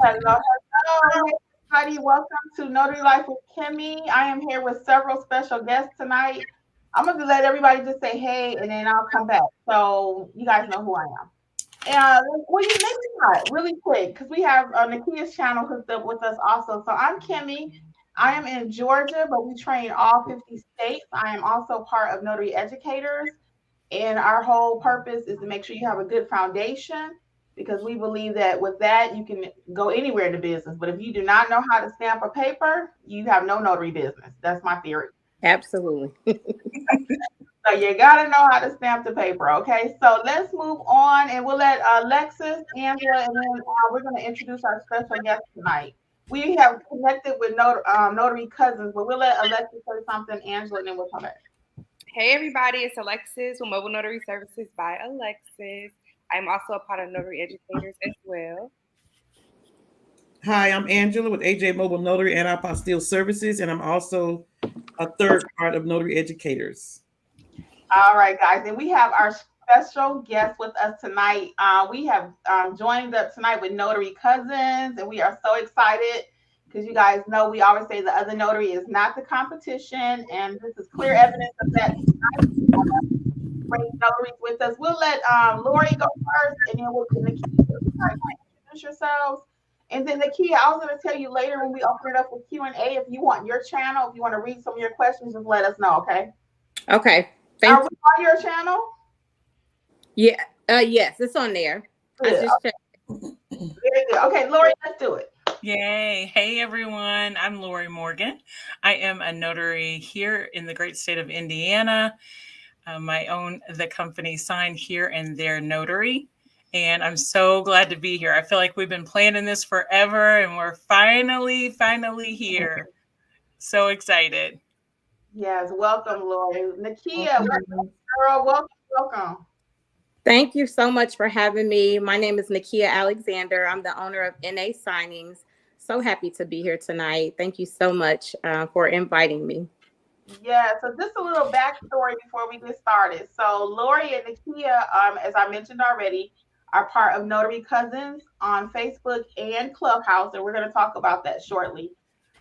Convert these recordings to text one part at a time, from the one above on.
Hello, hello. Hey, everybody. Welcome to Notary Life with Kimmi. I am here with several special guests tonight. I'm going to let everybody just say hey, and then I'll come back. So you guys know who I am. Well, you maybe not really quick because we have Nikia's channel hooked up with us also. So I'm Kimmi. I am in Georgia, but we train all 50 states. I am also part of Notary Educators. And our whole purpose is to make sure you have a good foundation because we believe that with that, you can go anywhere in the business. But if you do not know how to stamp a paper, you have no notary business. That's my theory. Absolutely. So you got to know how to stamp the paper. Okay. So let's move on and we'll let Alexis, Angela, and then we're going to introduce our special guest tonight. We have connected with notary cousins, but we'll let Alexis say something, Angela, and then we'll come back. Hey everybody, it's Alexis with Mobile Notary Services by Alexis. I'm also a part of Notary Educators as well. Hi, I'm Angela with AJ Mobile Notary and Apostille Services, and I'm also a third part of Notary Educators. All right, guys, and we have our special guest with us tonight. We have joined up tonight with Notary Cousins, and we are so excited because you guys know we always say the other notary is not the competition, and this is clear evidence of that tonight. Great notaries with us. We'll let Lori go first, and then we'll get Nikia. Introduce yourselves. And then Nikia, I was going to tell you later when we open it up for Q&A, if you want your channel, if you want to read some of your questions, just let us know, okay? Okay. Are we on your channel? Yeah. Yes, it's on there. Good. I just checked. Very good. Okay, Lori, let's do it. Yay. Hey, everyone. I'm Lori Morgan. I am a notary here in the great state of Indiana. I own the company Sign Here and There Notary. And I'm so glad to be here. I feel like we've been planning this forever and we're finally here. So excited. Yes, welcome, Lori. Nikia, girl, welcome. Thank you so much for having me. My name is Nikia Alexander. I'm the owner of NA Signings. So happy to be here tonight. Thank you so much for inviting me. Yeah, so just a little backstory before we get started. So Lori and Nikia, as I mentioned already, are part of Notary Cousins on Facebook and Clubhouse, and we're going to talk about that shortly.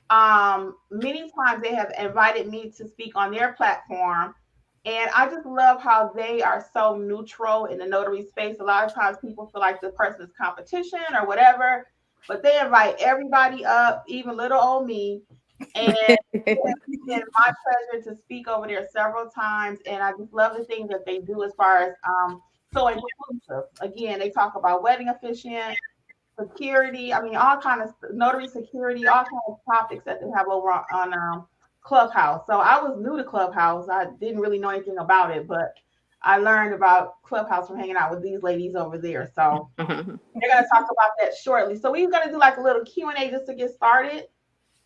Many times they have invited me to speak on their platform, and I just love how they are so neutral in the notary space. A lot of times people feel like the person is competition or whatever, but they invite everybody up, even little old me. And it's been my pleasure to speak over there several times, and I just love the things that they do as far as so inclusive. Again, they talk about wedding officiant, security. I mean, all kind of notary security, all kind of topics that they have over on Clubhouse. So I was new to Clubhouse. I didn't really know anything about it, but I learned about Clubhouse from hanging out with these ladies over there. So they're going to talk about that shortly. So we're going to do like a little Q&A just to get started.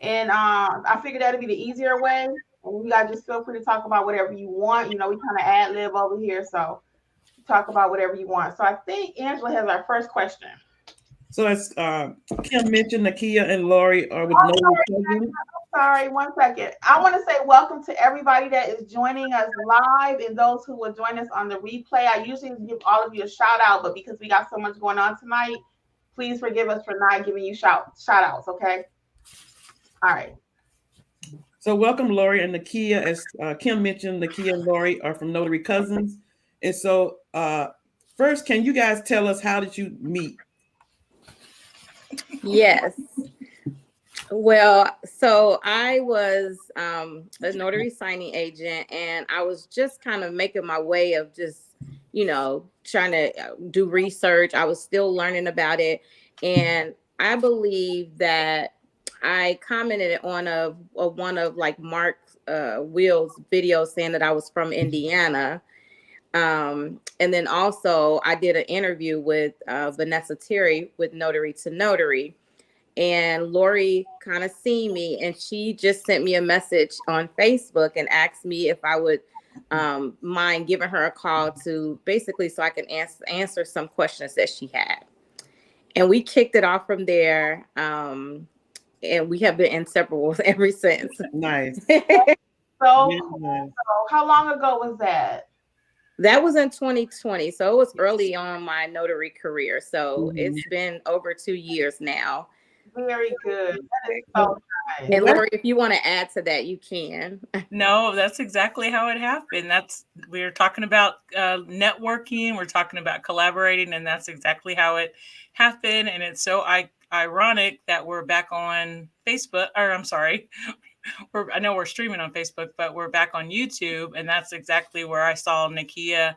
And I figured that'd be the easier way. And you guys just feel free to talk about whatever you want. You know, we kind of ad lib over here. So talk about whatever you want. So I think Angela has our first question. So as Kim mentioned, Nikia and Lori are with Notary Cousins. Sorry, 1 second. I want to say welcome to everybody that is joining us live and those who will join us on the replay. I usually give all of you a shout out, but because we got so much going on tonight, please forgive us for not giving you shout outs, okay? All right. So welcome, Lori and Nikia. As Kim mentioned, Nikia and Lori are from Notary Cousins. And so first, can you guys tell us how did you meet? Yes. Well, so I was a notary signing agent, and I was just kind of making my way of just, you know, trying to do research. I was still learning about it. And I believe that I commented on one of like Mark Will's videos saying that I was from Indiana. And then also I did an interview with Vanessa Terry with Notary to Notary. And Lori kind of seen me, and she just sent me a message on Facebook and asked me if I would mind giving her a call to basically so I can answer some questions that she had. And we kicked it off from there. And we have been inseparable ever since. Nice. So how long ago was that? That was in 2020. So it was early on my notary career. So it's been over 2 years now. very good. That is so nice. And Lori, if you want to add to that, you can. No, that's exactly how it happened. We're talking about networking, we're talking about collaborating, and that's exactly how it happened. And it's so ironic that we're back on Facebook, or I'm sorry, I know we're streaming on Facebook, but we're back on YouTube, and that's exactly where I saw Nikia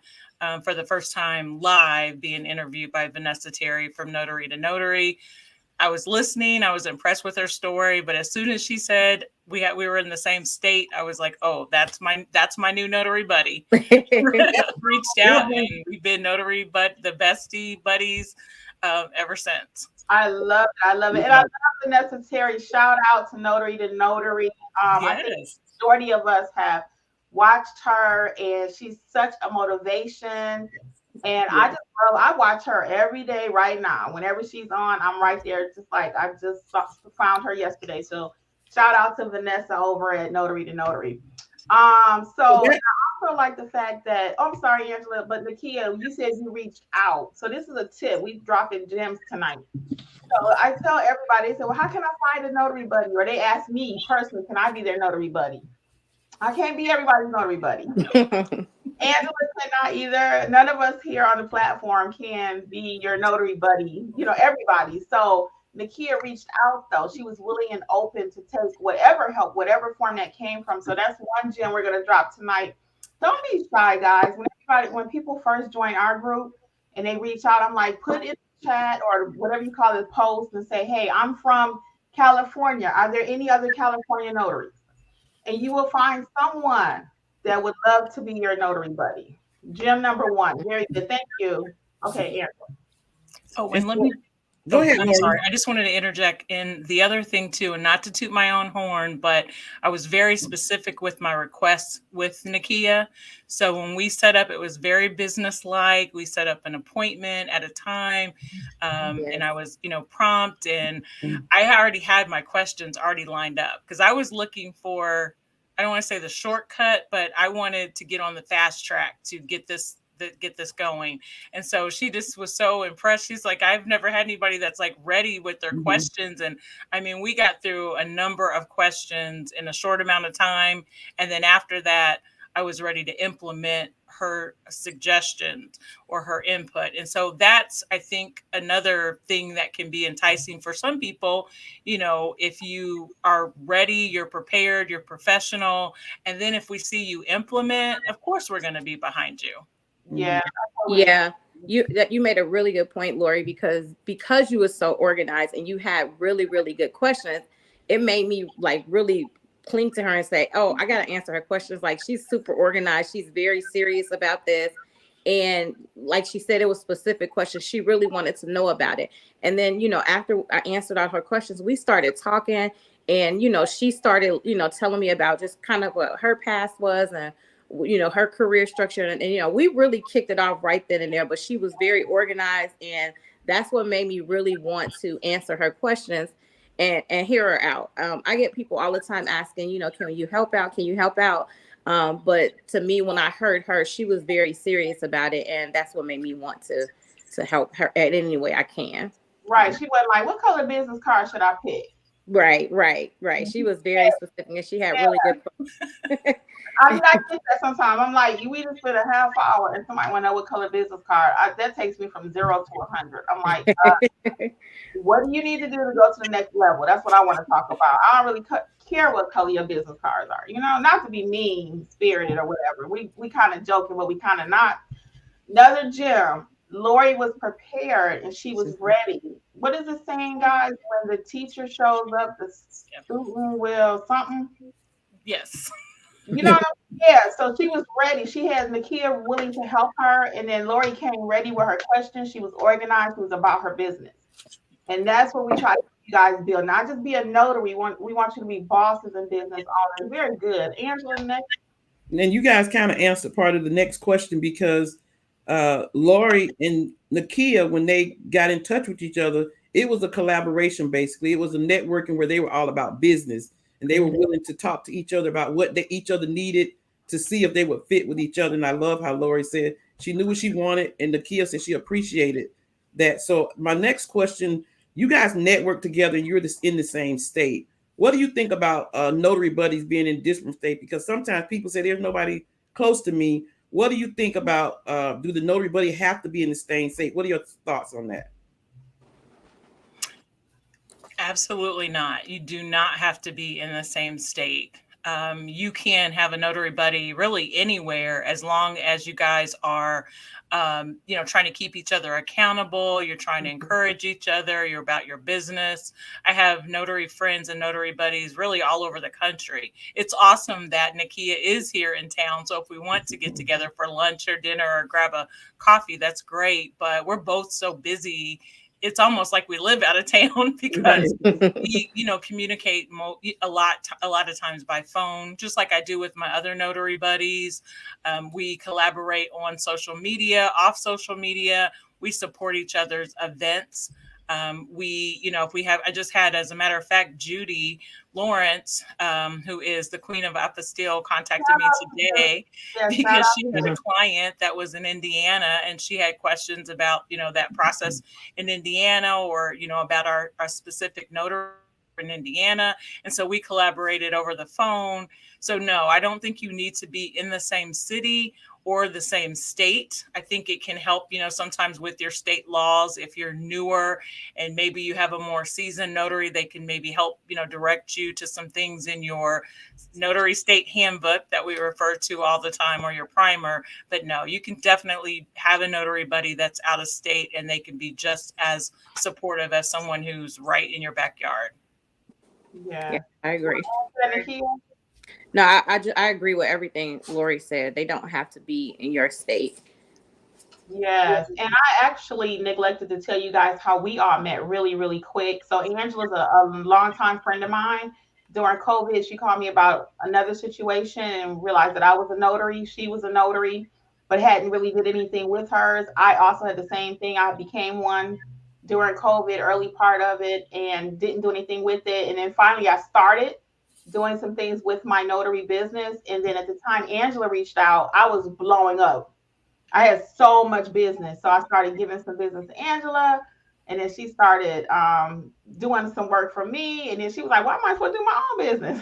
for the first time live being interviewed by Vanessa Terry from Notary to Notary. I was listening. I was impressed with her story, but as soon as she said we were in the same state, I was like, "Oh, that's my new notary buddy." Reached out, and we've been the bestie buddies ever since. I love it. I love it, and I love Vanessa Terry. Shout out to Notary to Notary. Yes. I think the majority of us have watched her, and she's such a motivation. And I watch her every day right now. Whenever she's on, I'm right there. Just like I just found her yesterday. So shout out to Vanessa over at Notary to Notary. So I also like the fact that, I'm sorry, Angela, but Nikia, you said you reached out. So this is a tip. We're dropping gems tonight. So I tell everybody, they say, well, how can I find a notary buddy? Or they ask me personally, can I be their notary buddy? I can't be everybody's notary buddy. Angela cannot either. None of us here on the platform can be your notary buddy, everybody. So Nikia reached out, though. She was willing and open to take whatever help, whatever form that came from. So that's one gem we're going to drop tonight. Don't be shy, guys. When people first join our group and they reach out, I'm like, put it in the chat or whatever you call it, post and say, hey, I'm from California. Are there any other California notaries? And you will find someone that would love to be your notary buddy. Gem number one. Very good. Thank you. Okay, Angela. Oh, and let me go ahead. I'm sorry. I just wanted to interject in the other thing too, and not to toot my own horn, but I was very specific with my requests with Nikia. So when we set up, it was very business-like. We set up an appointment at a time, and I was, prompt, and I already had my questions already lined up because I was looking for, I don't want to say the shortcut, but I wanted to get on the fast track to get this going. And so she just was so impressed. She's like, I've never had anybody that's like ready with their questions. And I mean, we got through a number of questions in a short amount of time. And then after that, I was ready to implement her suggestions or her input. And so that's, I think, another thing that can be enticing for some people. If you are ready, you're prepared, you're professional. And then if we see you implement, of course, we're going to be behind you. Yeah. You made a really good point, Lori, because you were so organized and you had really, really good questions. It made me like really cling to her and say, oh, I got to answer her questions. Like, she's super organized. She's very serious about this. And like she said, it was specific questions. She really wanted to know about it. And then, after I answered all her questions, we started talking and, she started, telling me about just kind of what her past was and, her career structure. And, we really kicked it off right then and there, but she was very organized. And that's what made me really want to answer her questions and hear her out. I get people all the time asking, can you help out? Can you help out? But to me, when I heard her, she was very serious about it. And that's what made me want to help her in any way I can. Right. She wasn't like, what color business card should I pick? Right. She was very specific and she had really good. I get that sometimes. I'm like, we just spent a half hour and somebody want to know what color business card. That takes me from 0 to 100. I'm like, what do you need to do to go to the next level? That's what I want to talk about. I don't really care what color your business cards are. Not to be mean spirited or whatever. We kind of joking, but we kind of not. Another gem. Lori was prepared and she was ready. What is the saying, guys? When the teacher shows up, the student will something. Yes. Yeah. So she was ready. She had Nikia willing to help her, and then Lori came ready with her questions. She was organized. It was about her business, and that's what we try to you guys build. Not just be a notary. We want you to be bosses in business owners. Very good, Angela. Next. And you guys kind of answered part of the next question because Lori and Nikia, when they got in touch with each other, it was a collaboration. Basically, it was a networking where they were all about business. And they were willing to talk to each other about what each other needed to see if they would fit with each other. And I love how Lori said she knew what she wanted. And Nikia said she appreciated that. So my next question, you guys network together and you're in the same state. What do you think about notary buddies being in different states? Because sometimes people say there's nobody close to me. What do you think about, do the notary buddy have to be in the same state? What are your thoughts on that? Absolutely not. You do not have to be in the same state. You can have a notary buddy really anywhere as long as you guys are, trying to keep each other accountable. You're trying to encourage each other. You're about your business. I have notary friends and notary buddies really all over the country. It's awesome that Nikia is here in town. So if we want to get together for lunch or dinner or grab a coffee, that's great. But we're both so busy. It's almost like we live out of town because we, communicate a lot of times by phone, just like I do with my other notary buddies. We collaborate on social media, off social media. We support each other's events. If we have, I just had, as a matter of fact, Judy Lawrence, who is the Queen of Apostille, contacted me today because she had a client that was in Indiana and she had questions about, that process in Indiana or, about our specific notary in Indiana. And so we collaborated over the phone. So no, I don't think you need to be in the same city or the same state. I think it can help, sometimes with your state laws. If you're newer and maybe you have a more seasoned notary, they can maybe help, direct you to some things in your notary state handbook that we refer to all the time, or your primer. But no, you can definitely have a notary buddy that's out of state and they can be just as supportive as someone who's right in your backyard. Yeah, I agree. No, I agree with everything Lori said. They don't have to be in your state. Yes, and I actually neglected to tell you guys how we all met really, really quick. So Angela's a longtime friend of mine. During COVID, she called me about another situation and realized that I was a notary. She was a notary, but hadn't really did anything with hers. I also had the same thing. I became one during COVID, early part of it, and didn't do anything with it. And then finally I started doing some things with my notary business. And then at the time Angela reached out, I was blowing up. I had so much business. So I started giving some business to Angela. And then she started doing some work for me. And then she was like, well, I might as well do my own business.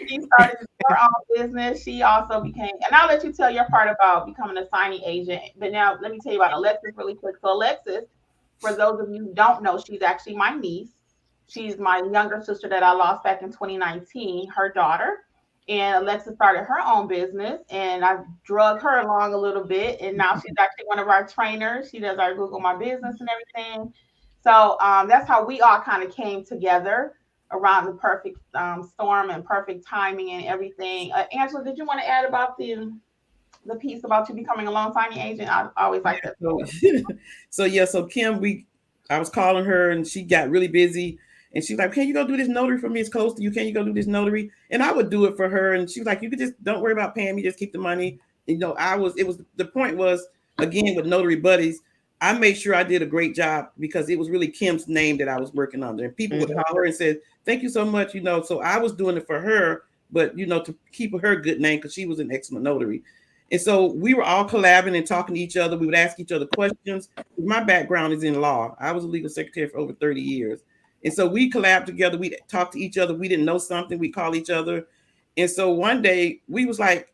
She started her own business. She also became, and I'll let you tell your part about becoming a signing agent. But now let me tell you about Alexis really quick. So Alexis, for those of you who don't know, she's actually my niece. She's my younger sister that I lost back in 2019, her daughter. And Alexa started her own business, and I drug her along a little bit. And now she's actually one of our trainers. She does our Google My Business and everything. So that's how we all kind of came together around the perfect storm and perfect timing and everything. Angela, did you want to add about the piece about you becoming a loan signing agent? I always like that. So Kim, I was calling her and she got really busy. And she's like, can you go do this notary for me? It's close to you. Can you go do this notary? And I would do it for her. And she was like, you could just, don't worry about paying me. Just keep the money. The point was, again, with notary buddies, I made sure I did a great job because it was really Kim's name that I was working under. And people would holler and said, thank you so much. So I was doing it for her, but, to keep her good name because she was an excellent notary. And so we were all collabing and talking to each other. We would ask each other questions. My background is in law. I was a legal secretary for over 30 years. And so we collabed together. We talked to each other. We didn't know something. We call each other. And so one day we was like,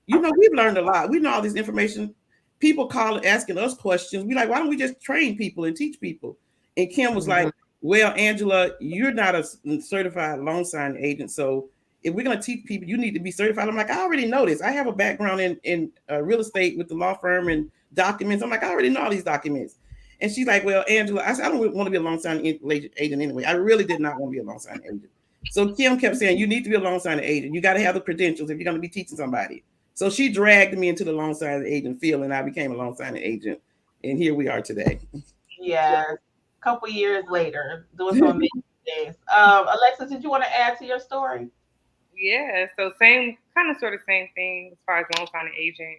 we've learned a lot. We know all this information. People calling, asking us questions. We like, why don't we just train people and teach people? And Kim was like, well, Angela, you're not a certified loan signing agent. So if we're going to teach people, you need to be certified. I'm like, I already know this. I have a background in real estate with the law firm and documents. I'm like, I already know all these documents. And she's like, well, Angela, I said, I don't want to be a loan signing agent anyway. I really did not want to be a loan signing agent. So Kim kept saying, you need to be a loan signing agent. You got to have the credentials if you're going to be teaching somebody. So she dragged me into the loan signing agent field and I became a loan signing agent. And here we are today. Yeah, a couple years later, doing some amazing things. Alexis, did you want to add to your story? Yeah, so same thing as far as loan signing agent.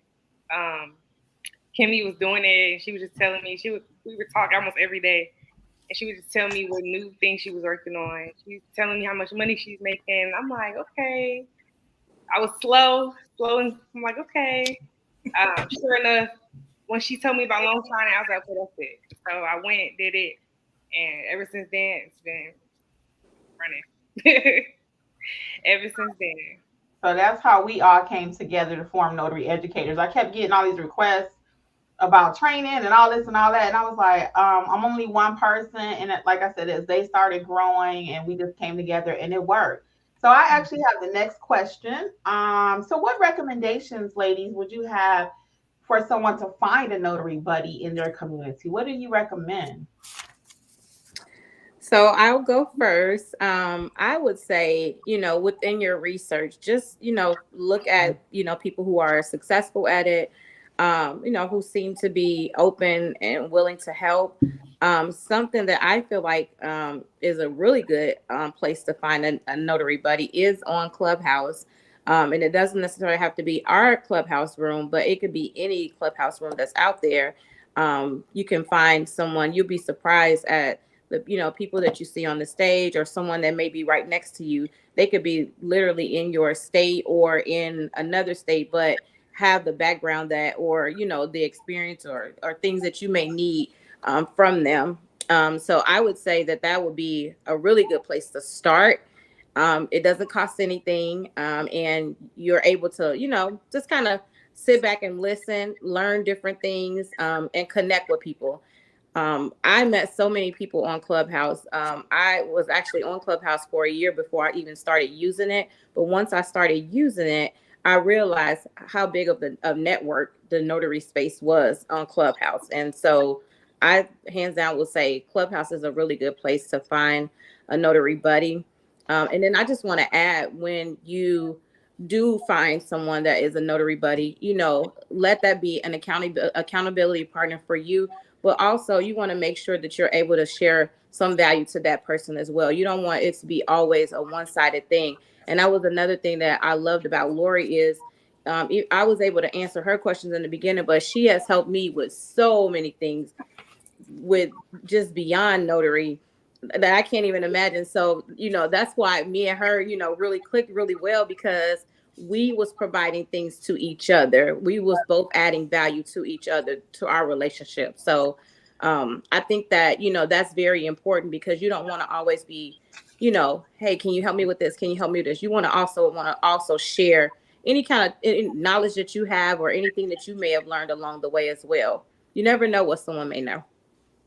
Kimmi was doing it, and she was just telling me, we were talking almost every day, and she would just tell me what new things she was working on. She was telling me how much money she's making. I'm like, okay. I was slow, and I'm like, okay. Sure enough, when she told me about loan signing, I was like, okay, that's it. So I went, did it, And ever since then, it's been running. Ever since then. So that's how we all came together to form Notary Educators. I kept getting all these requests about training and all this and all that. And I was like, I'm only one person. And like I said, as they started growing and we just came together and it worked. So I actually have the next question. So what recommendations, ladies, would you have for someone to find a notary buddy in their community? What do you recommend? So I'll go first. I would say, within your research, just, look at, people who are successful at it, who seem to be open and willing to help. Something that I feel like is a really good place to find a notary buddy is on Clubhouse. And it doesn't necessarily have to be our Clubhouse room, but it could be any Clubhouse room that's out there. You can find someone, you'll be surprised at the people that you see on the stage, or someone that may be right next to you. They could be literally in your state or in another state, but have the background that, or the experience or things that you may need from them. So I would say that would be a really good place to start. It doesn't cost anything, and you're able to just kind of sit back and listen, learn different things, and connect with people. I met so many people on Clubhouse. I was actually on Clubhouse for a year before I even started using it. But once I started using it, I realized how big of a network the notary space was on Clubhouse. And so I hands down will say Clubhouse is a really good place to find a notary buddy. And then I just want to add, when you do find someone that is a notary buddy, let that be an accountability partner for you. But also you want to make sure that you're able to share some value to that person as well. You don't want it to be always a one-sided thing. And that was another thing that I loved about Lori is I was able to answer her questions in the beginning, but she has helped me with so many things with just beyond notary that I can't even imagine. So, that's why me and her, really clicked really well, because we was providing things to each other. We was both adding value to each other, to our relationship. So I think that, that's very important, because you don't want to always be, hey, can you help me with this? Can you help me with this? You want to also share any kind of knowledge that you have, or anything that you may have learned along the way as well. You never know what someone may know.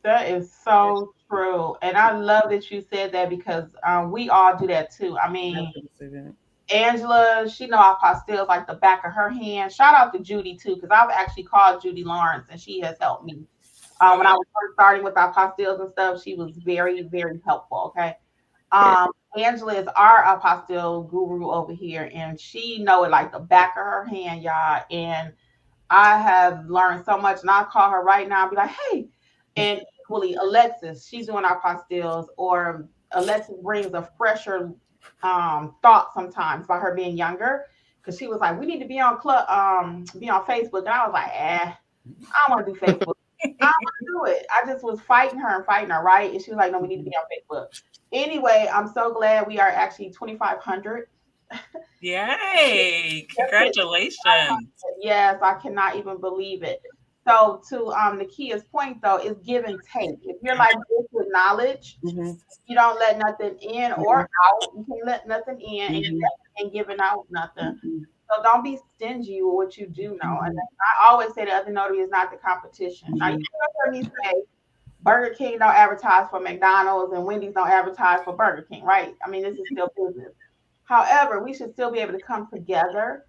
That is so true. And I love that you said that, because we all do that too. I mean, Angela, she know our apostilles like the back of her hand. Shout out to Judy too, because I've actually called Judy Lawrence and she has helped me. When I was first starting with our apostilles and stuff, she was very, very helpful. Okay. Angela is our apostille guru over here, and she know it like the back of her hand, y'all. And I have learned so much, and I'll call her right now and be like, hey. And equally, Alexis, she's doing our apostilles, or Alexis brings a fresher thought sometimes by her being younger, because she was like, we need to be on Facebook. And I was like, I don't want to do Facebook. I don't want to do it. I just was fighting her, right? And she was like, no, we need to be on Facebook. Anyway, I'm so glad we are actually 2,500. Yay! Congratulations. Yes, I cannot even believe it. So to Nikia's point though, is give and take. If you're like this with knowledge, you don't let nothing in or out. You can let nothing in and you ain't giving out nothing. So don't be stingy with what you do know. And I always say the other notary is not the competition. Now you hear me say Burger King don't advertise for McDonald's and Wendy's don't advertise for Burger King, right? I mean, this is still business. However, we should still be able to come together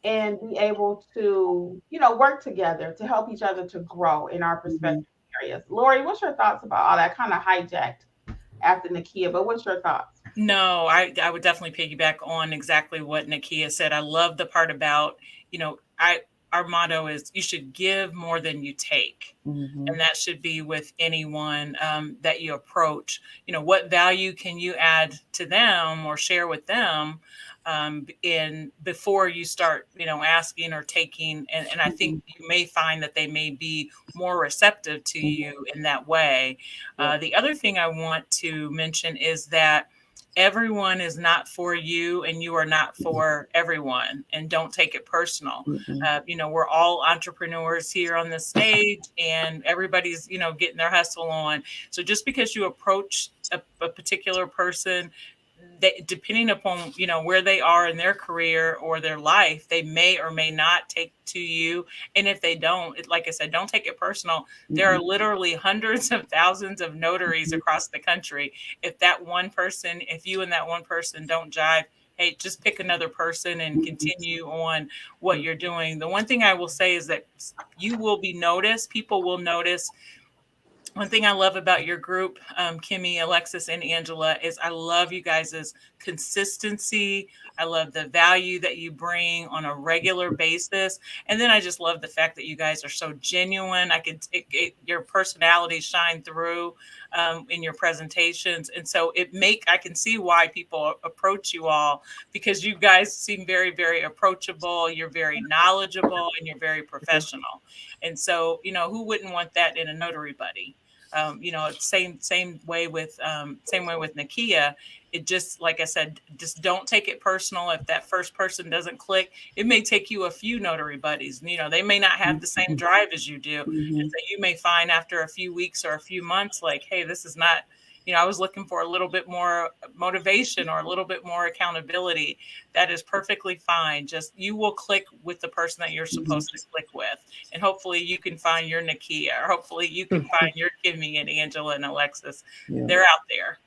and be able to, work together to help each other to grow in our respective areas. Lori, what's your thoughts about all that? Kind of hijacked after Nikia, but what's your thoughts? No, I would definitely piggyback on exactly what Nikia said. I love the part about, our motto is you should give more than you take. And that should be with anyone that you approach. What value can you add to them or share with them before you start, asking or taking. And I think you may find that they may be more receptive to you in that way. The other thing I want to mention is that everyone is not for you and you are not for everyone, and don't take it personal. We're all entrepreneurs here on the stage, and everybody's, getting their hustle on. So just because you approach a particular person, depending upon where they are in their career or their life, they may or may not take to you. And if they don't, like I said, don't take it personal. There are literally hundreds of thousands of notaries across the country. If you and that one person don't jive, hey, just pick another person and continue on what you're doing. The one thing I will say is that you will be noticed. People will notice. One thing I love about your group, Kimmi, Alexis, and Angela, is I love you guys' consistency. I love the value that you bring on a regular basis. And then I just love the fact that you guys are so genuine. Your personalities shine through in your presentations. And so I can see why people approach you all, because you guys seem very, very approachable. You're very knowledgeable and you're very professional. And so, who wouldn't want that in a notary buddy? Same way with Nikia. It just, like I said, just don't take it personal. If that first person doesn't click, it may take you a few notary buddies. They may not have the same drive as you do. And so you may find after a few weeks or a few months, like, hey, this is not, I was looking for a little bit more motivation or a little bit more accountability. That is perfectly fine. Just you will click with the person that you're supposed to click with. And hopefully you can find your Nikia, or hopefully you can find your Kimmi and Angela and Alexis. Yeah. They're out there.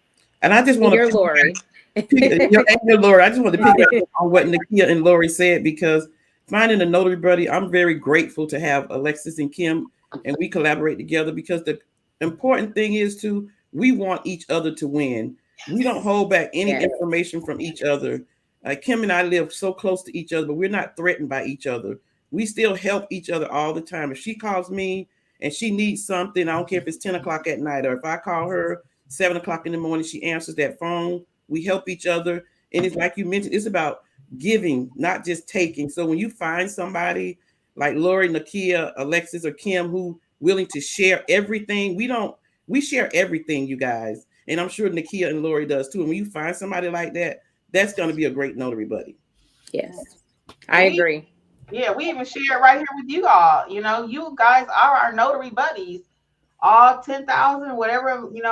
And I just want to Lori. Your Lori. I just want to pick up on what Nikia and Lori said, because finding a notary buddy, I'm very grateful to have Alexis and Kim, and we collaborate together, because the important thing is we want each other to win. We don't hold back any information from each other. Kim and I live so close to each other, but we're not threatened by each other. We still help each other all the time. If she calls me and she needs something, I don't care if it's 10 o'clock at night, or if I call her 7 o'clock in the morning, she answers that phone. We help each other. And it's like you mentioned, it's about giving, not just taking. So when you find somebody like Lori, Nikia, Alexis, or Kim who willing to share everything, we share everything, you guys. And I'm sure Nikia and Lori does too. And when you find somebody like that, that's going to be a great notary buddy. Yes, I agree. Yeah, we even share right here with you all. You guys are our notary buddies. All 10,000, whatever, you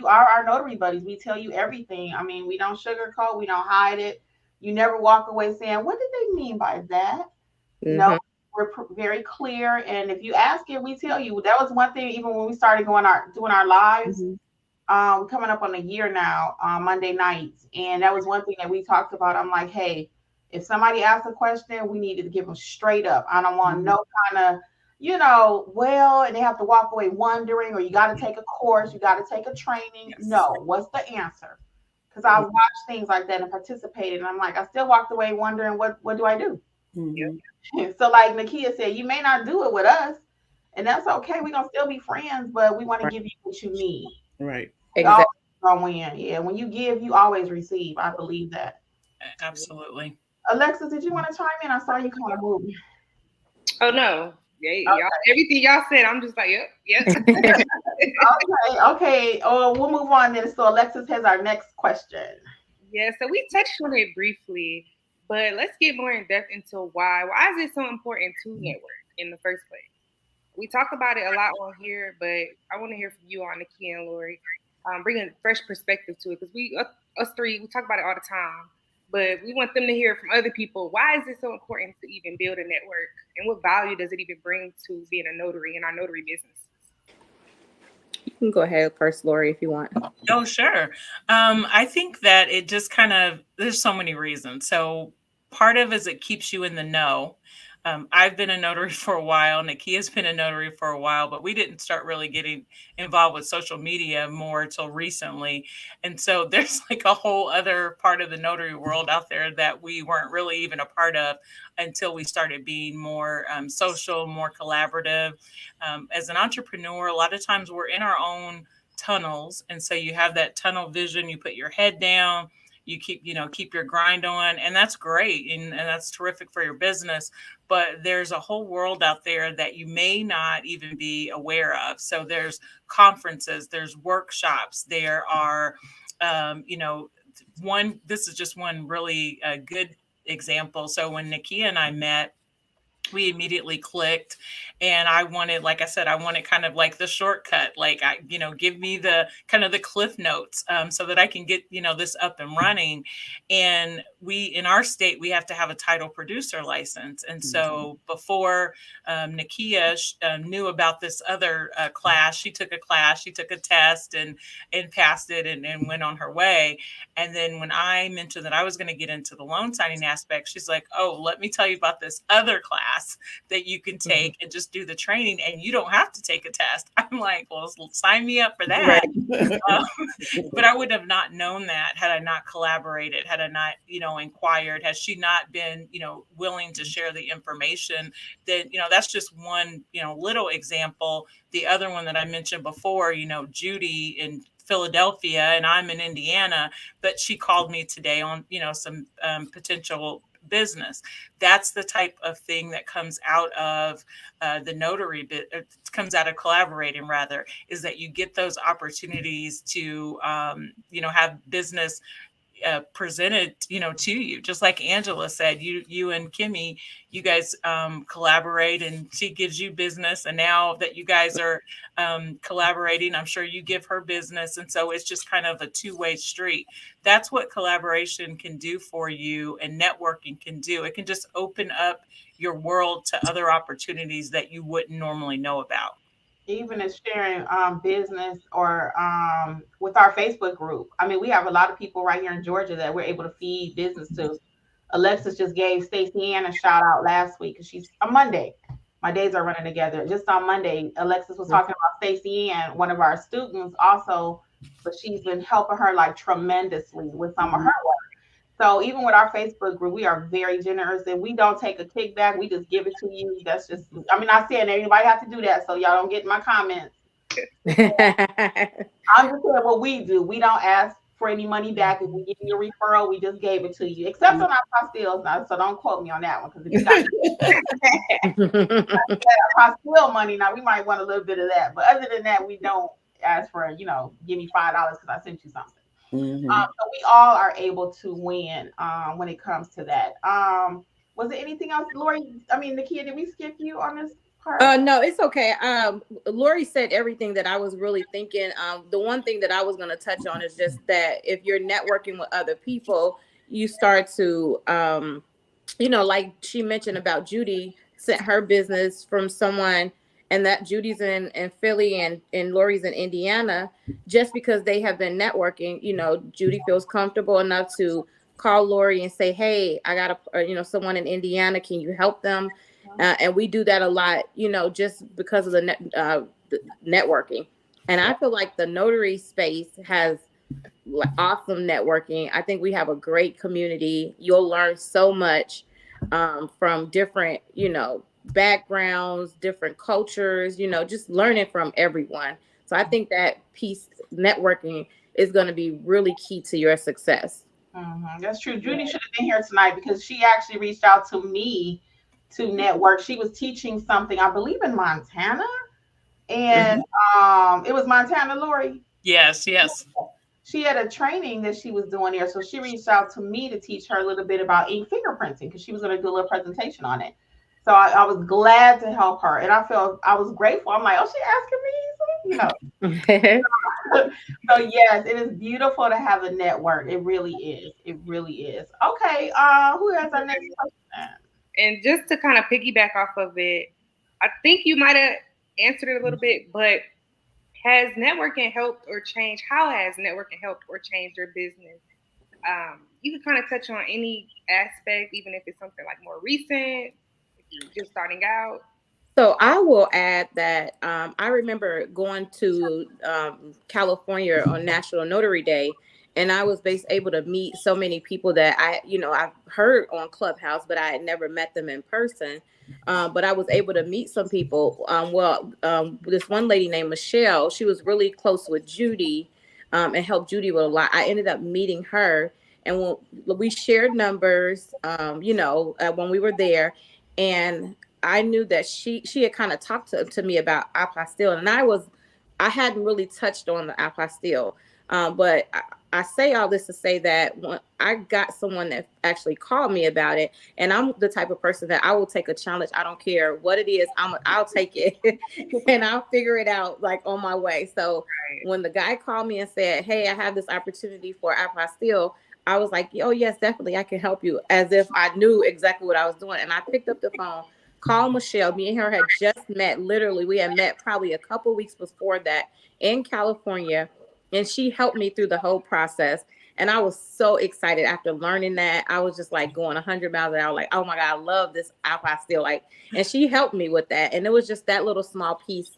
are our notary buddies. We tell you everything. I mean, we don't sugarcoat. We don't hide it. You never walk away saying, what did they mean by that? No, we're very clear. And if you ask it, we tell you. That was one thing, even when we started doing our lives, coming up on a year now, Monday nights. And that was one thing that we talked about. I'm like, hey, if somebody asks a question, we needed to give them straight up. I don't want no kind of, and they have to walk away wondering, or you got to take a course, you got to take a training. Yes. No, what's the answer? Because I watched things like that and participated. And I'm like, I still walked away wondering, what do I do? So like Nikia said, you may not do it with us, and that's okay. We're going to still be friends, but we want to give you what you need. Right. Exactly. Win. Yeah. When you give, you always receive. I believe that. Absolutely. Alexis, did you want to chime in? I saw you kind of moving. Oh, no. Yeah, okay. Everything y'all said, I'm just like, yep. Okay. Oh, we'll move on then. So Alexis has our next question. Yeah, so we touched on it briefly, but let's get more in depth into why. Why is it so important to network in the first place? We talk about it a lot on here, but I want to hear from you on Nikia and Lori, bringing fresh perspective to it, because us three, we talk about it all the time. But we want them to hear from other people. Why is it so important to even build a network? And what value does it even bring to being a notary in our notary business? You can go ahead first, Lori, if you want. Oh, sure. I think that it just there's so many reasons. So part of it is it keeps you in the know. I've been a notary for a while. Nikia's been a notary for a while, but we didn't start really getting involved with social media more until recently. And so there's like a whole other part of the notary world out there that we weren't really even a part of until we started being more social, more collaborative. As an entrepreneur, a lot of times we're in our own tunnels. And so you have that tunnel vision, you put your head down, you keep your grind on, and that's great. And that's terrific for your business. But there's a whole world out there that you may not even be aware of. So there's conferences, there's workshops, there are, this is just one really good example. So when Nikia and I met, we immediately clicked, and I wanted, like I said, I wanted kind of like the shortcut, like give me the kind of the cliff notes, so that I can get, this up and running. And in our state, we have to have a title producer license. And so before Nikia knew about this other class, she took a test and passed it and went on her way. And then when I mentioned that I was going to get into the loan signing aspect, she's like, oh, let me tell you about this other class that you can take and just do the training, and you don't have to take a test. I'm like, well, sign me up for that. But I would have not known that had I not collaborated, had I not, inquired, had she not been, willing to share the information. Then, that's just one, little example. The other one that I mentioned before, Judy in Philadelphia, and I'm in Indiana, but she called me today on, some potential business. That's the type of thing that comes out of the notary comes out of collaborating, rather, is that you get those opportunities to have business presented to you. Just like Angela said, you and Kimmi, you guys collaborate, and she gives you business, and now that you guys are collaborating, I'm sure you give her business, and so it's just kind of a two-way street. That's what collaboration can do for you, and networking can do. It can just open up your world to other opportunities that you wouldn't normally know about. Even as sharing business or with our Facebook group. I mean, we have a lot of people right here in Georgia that we're able to feed business to. Alexis just gave Stacey Ann a shout out last week because she's on Monday. My days are running together. Just on Monday, Alexis was talking about Stacey Ann, one of our students also, but she's been helping her like tremendously with some of her work. So even with our Facebook group, we are very generous, and we don't take a kickback. We just give it to you. That's just, I mean, not saying everybody have to do that, so y'all don't get in my comments. I'm just saying what we do. We don't ask for any money back. If we give you a referral, we just gave it to you, except on our apostilles now. So don't quote me on that one, because if you got apostille money now, we might want a little bit of that. But other than that, we don't ask for, give me $5 because I sent you something. So we all are able to win when it comes to that. Was there anything else, Lori? I mean, Nikia, did we skip you on this part? No, it's okay. Lori said everything that I was really thinking. The one thing that I was going to touch on is just that if you're networking with other people, you start to, like she mentioned about Judy sent her business from someone, and that Judy's in Philly and Lori's in Indiana, just because they have been networking. Judy feels comfortable enough to call Lori and say, hey, I got someone in Indiana, can you help them? And we do that a lot, just because of the networking. And I feel like the notary space has awesome networking. I think we have a great community. You'll learn so much from different, backgrounds, different cultures, just learning from everyone. So I think that piece, networking, is going to be really key to your success. That's true. Judy should have been here tonight because she actually reached out to me to network. She was teaching something, I believe, in Montana, and it was Montana, Lori. Yes. She had a training that she was doing there, so she reached out to me to teach her a little bit about ink fingerprinting because she was going to do a little presentation on it. So I was glad to help her, and I was grateful. I'm like, oh, she asking me, So yes, it is beautiful to have a network. It really is. It really is. Okay, who has our next question? And just to kind of piggyback off of it, I think you might have answered it a little bit, but has networking helped or changed? How has networking helped or changed your business? You can kind of touch on any aspect, even if it's something like more recent, if you're just starting out. So I will add that I remember going to California on National Notary Day, and I was able to meet so many people that I've heard on Clubhouse, but I had never met them in person. But I was able to meet some people. This one lady named Michelle, she was really close with Judy and helped Judy with a lot. I ended up meeting her, and when we shared numbers, when we were there, and I knew that she had kind of talked to me about apostille, and I hadn't really touched on the apostille. But I say all this to say that when I got someone that actually called me about it, and I'm the type of person that I will take a challenge. I don't care what it is. I'll take it and I'll figure it out like on my way. So when the guy called me and said, "Hey, I have this opportunity for apostille," I was like, "Oh yes, definitely, I can help you," as if I knew exactly what I was doing. And I picked up the phone, called Michelle. Me and her had just met. Literally, we had met probably a couple weeks before that in California. And she helped me through the whole process. And I was so excited after learning that. I was just like going 100 miles an hour, like, oh my God, I love this apostille. Like, and she helped me with that. And it was just that little small piece,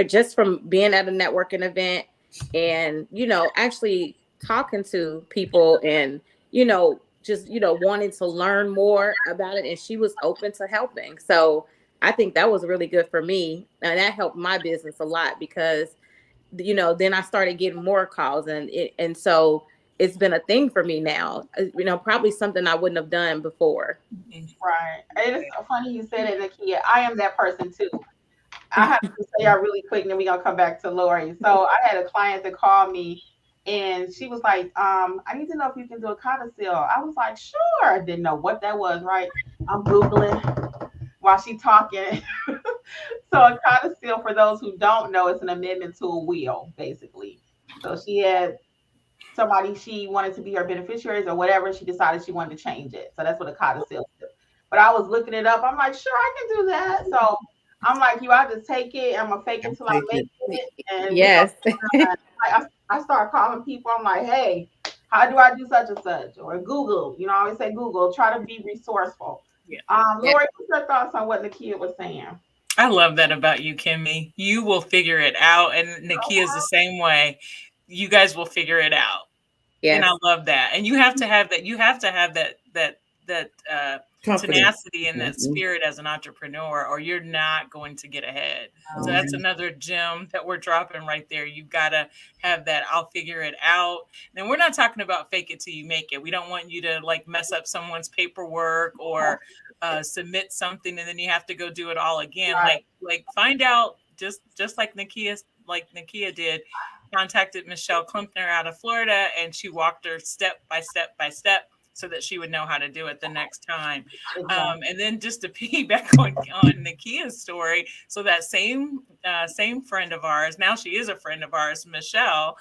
just from being at a networking event and, actually talking to people and, just, wanting to learn more about it. And she was open to helping. So I think that was really good for me. And that helped my business a lot because then I started getting more calls and so it's been a thing for me now, probably something I wouldn't have done before. Right. It is so funny you said it, Nikia. I am that person too. I have to say y'all really quick and then we're gonna come back to Lori. So I had a client that called me and she was like, I need to know if you can do a codicil. I was like, sure. I didn't know what that was, right? I'm Googling while she talking. So a codicil, for those who don't know, it's an amendment to a will, basically. So she had somebody she wanted to be her beneficiaries or whatever. She decided she wanted to change it. So that's what a codicil is. But I was looking it up. I'm like, sure, I can do that. So I'm like, I just take it. I'm gonna fake it till I make it. And yes. I start calling people. I'm like, hey, how do I do such and such? Or Google. I always say Google. Try to be resourceful. Yeah. Lori, what's your thoughts on what Nikia was saying? I love that about you, Kimmi. You will figure it out, and Nikia is the same way. You guys will figure it out. Yes. And I love that. And you have to have that. You have to have that tenacity and that spirit as an entrepreneur, or you're not going to get ahead. So that's another gem that we're dropping right there. You've got to have that. I'll figure it out. And we're not talking about fake it till you make it. We don't want you to like mess up someone's paperwork or submit something and then you have to go do it all again. Right. Like find out just like Nikia did. Contacted Michelle Klumpner out of Florida, and she walked her step by step by step so that she would know how to do it the next time. And then just to piggyback on Nikia's story, so that same friend of ours, now she is a friend of ours, Michelle,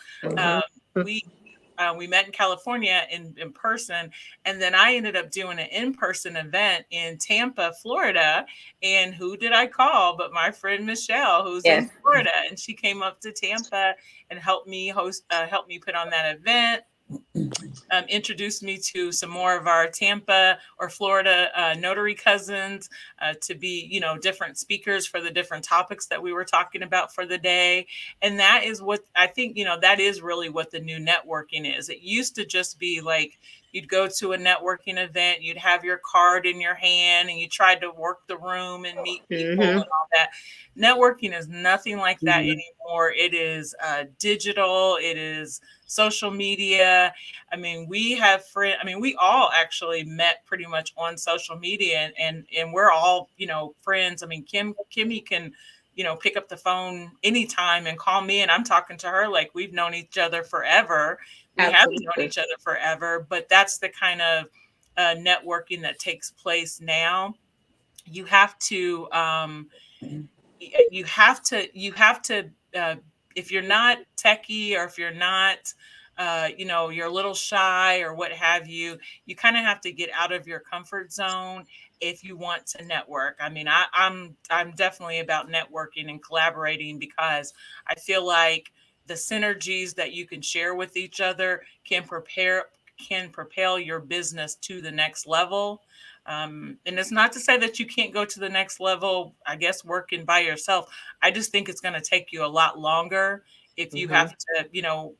we met in California in person, and then I ended up doing an in-person event in Tampa, Florida. And who did I call but my friend Michelle, who's in Florida, and she came up to Tampa and helped me put on that event. Introduced me to some more of our Tampa or Florida notary cousins to be, different speakers for the different topics that we were talking about for the day. And that is what I think, that is really what the new networking is. It used to just be like, you'd go to a networking event, you'd have your card in your hand and you tried to work the room and meet people and all that. Networking is nothing like that anymore. It is digital. It is social media. I mean, we have friends. I mean, we all actually met pretty much on social media and we're all, friends. I mean, Kimmi can, pick up the phone anytime and call me and I'm talking to her like we've known each other forever. We haven't known each other forever, but that's the kind of networking that takes place now. You have to, if you're not techie or if you're not, you're a little shy or what have you, you kind of have to get out of your comfort zone if you want to network. I mean, I'm definitely about networking and collaborating because I feel like the synergies that you can share with each other can propel your business to the next level. And it's not to say that you can't go to the next level, I guess, working by yourself. I just think it's going to take you a lot longer if you have to,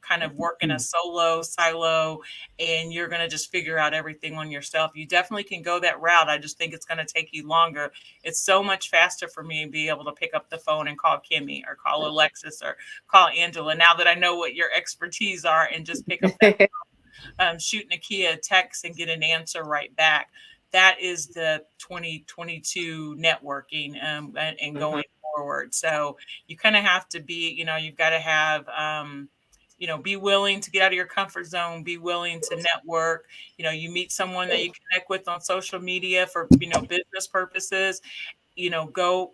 kind of work in a silo and you're going to just figure out everything on yourself. You definitely can go that route. I just think it's going to take you longer. It's so much faster for me to be able to pick up the phone and call Kimmi or call Alexis or call Angela. Now that I know what your expertise are and just pick up that phone, shoot Nikia a text and get an answer right back. That is the 2022 networking and going forward. So you kind of have to be, you've got to have, be willing to get out of your comfort zone, be willing to network. You meet someone that you connect with on social media for, business purposes, go,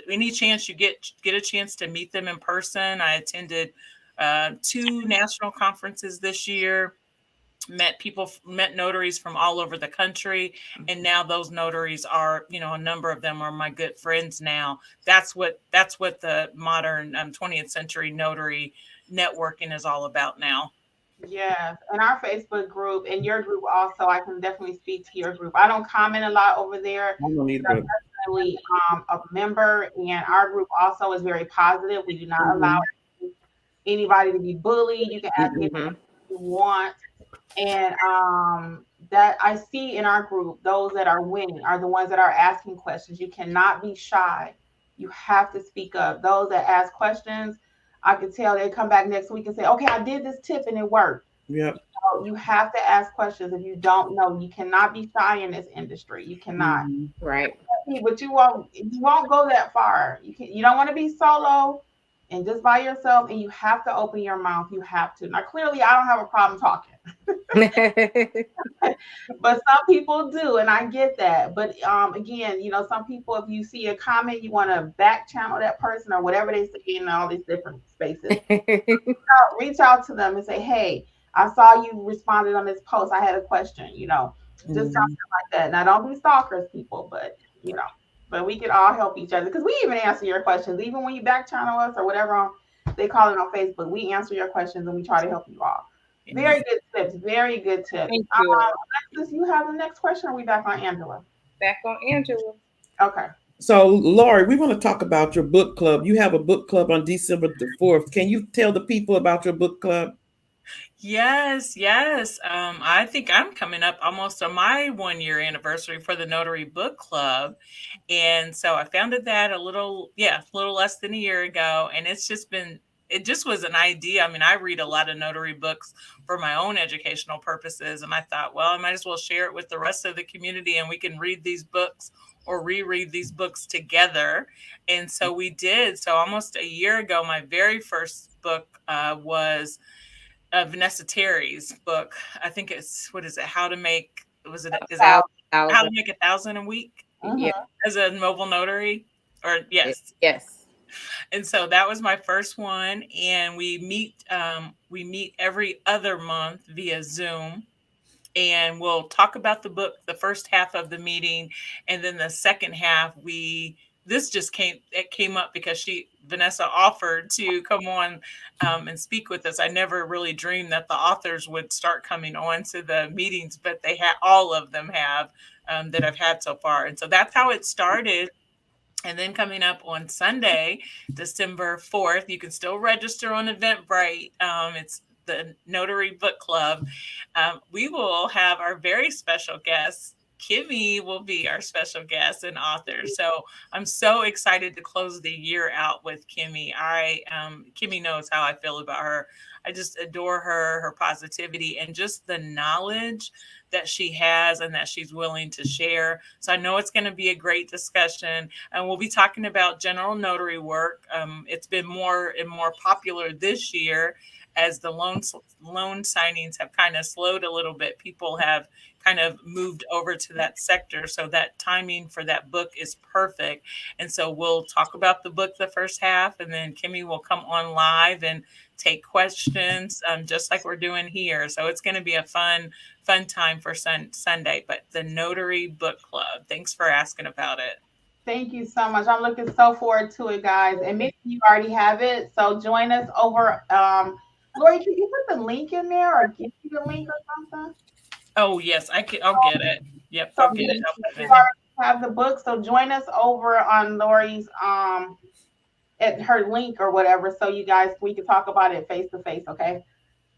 any chance you get a chance to meet them in person. I attended 2 national conferences this year, met notaries from all over the country, and now those notaries are, a number of them are my good friends now. That's what the modern 20th century notary networking is all about now. Yes, and our Facebook group and your group also, I can definitely speak to your group. I don't comment a lot over there. I don't need I'm definitely a member, and our group also is very positive. We do not allow anybody to be bullied. You can ask anything you want. And that I see in our group, those that are winning are the ones that are asking questions. You cannot be shy. You have to speak up. Those that ask questions, I could tell they come back next week and say, okay, I did this tip and it worked. Yep. You have to ask questions if you don't know. You cannot be shy in this industry. You cannot. Right. But you won't go that far. You don't want to be solo and just by yourself, and you have to open your mouth. You have to. Now, clearly, I don't have a problem talking. But some people do, and I get that. But again, some people, if you see a comment, you want to back channel that person or whatever they say in all these different spaces. Reach out to them and say, hey, I saw you responded on this post. I had a question, just something like that. Now, don't be stalkers, people, but but we can all help each other because we even answer your questions, even when you back channel us or whatever they call it on Facebook. We answer your questions and we try to help you all. Very good tips. Very good tips. Thank you. Alexis, you have the next question. Or are we back on Angela? Back on Angela. Okay. So, Lori, we want to talk about your book club. You have a book club on December the 4th. Can you tell the people about your book club? Yes. I think I'm coming up almost on my 1-year anniversary for the Notary Book Club. And so I founded that a little less than a year ago. And it just was an idea. I mean, I read a lot of notary books for my own educational purposes. And I thought, well, I might as well share it with the rest of the community and we can read these books or reread these books together. And so we did. So almost a year ago, my very first book was Vanessa Terry's book. I think it's, what is it? How to make, was it, is it How to Make 1,000 a week? Yeah. As a mobile notary? Or yes. Yes. And so that was my first one. And we meet every other month via Zoom. And we'll talk about the book, the first half of the meeting. And then the second half, this came up because Vanessa offered to come on and speak with us. I never really dreamed that the authors would start coming on to the meetings, but all of them have that I've had so far. And so that's how it started. And then coming up on Sunday, December 4th, you can still register on Eventbrite. It's the Notary Book Club. We will have our very special guest. Kimmi will be our special guest and author. So I'm so excited to close the year out with Kimmi. Kimmi knows how I feel about her. I just adore her positivity, and just the knowledge that she has and that she's willing to share. So I know it's going to be a great discussion. And we'll be talking about general notary work. It's been more and more popular this year as the loan signings have kind of slowed a little bit. People have kind of moved over to that sector. So that timing for that book is perfect. And so we'll talk about the book the first half, and then Kimmi will come on live and take questions, just like we're doing here. So it's going to be a fun time for Sunday. But the Notary Book Club, thanks for asking about it. Thank you so much. I'm looking so forward to it, guys. And maybe you already have it. So join us over. Lori, can you put the link in there or give me the link or something? Oh, yes, I'll get it. Yep, So I'll get it. You already have the book. So join us over on Lori's at her link or whatever. So you guys, we can talk about it face to face. Okay.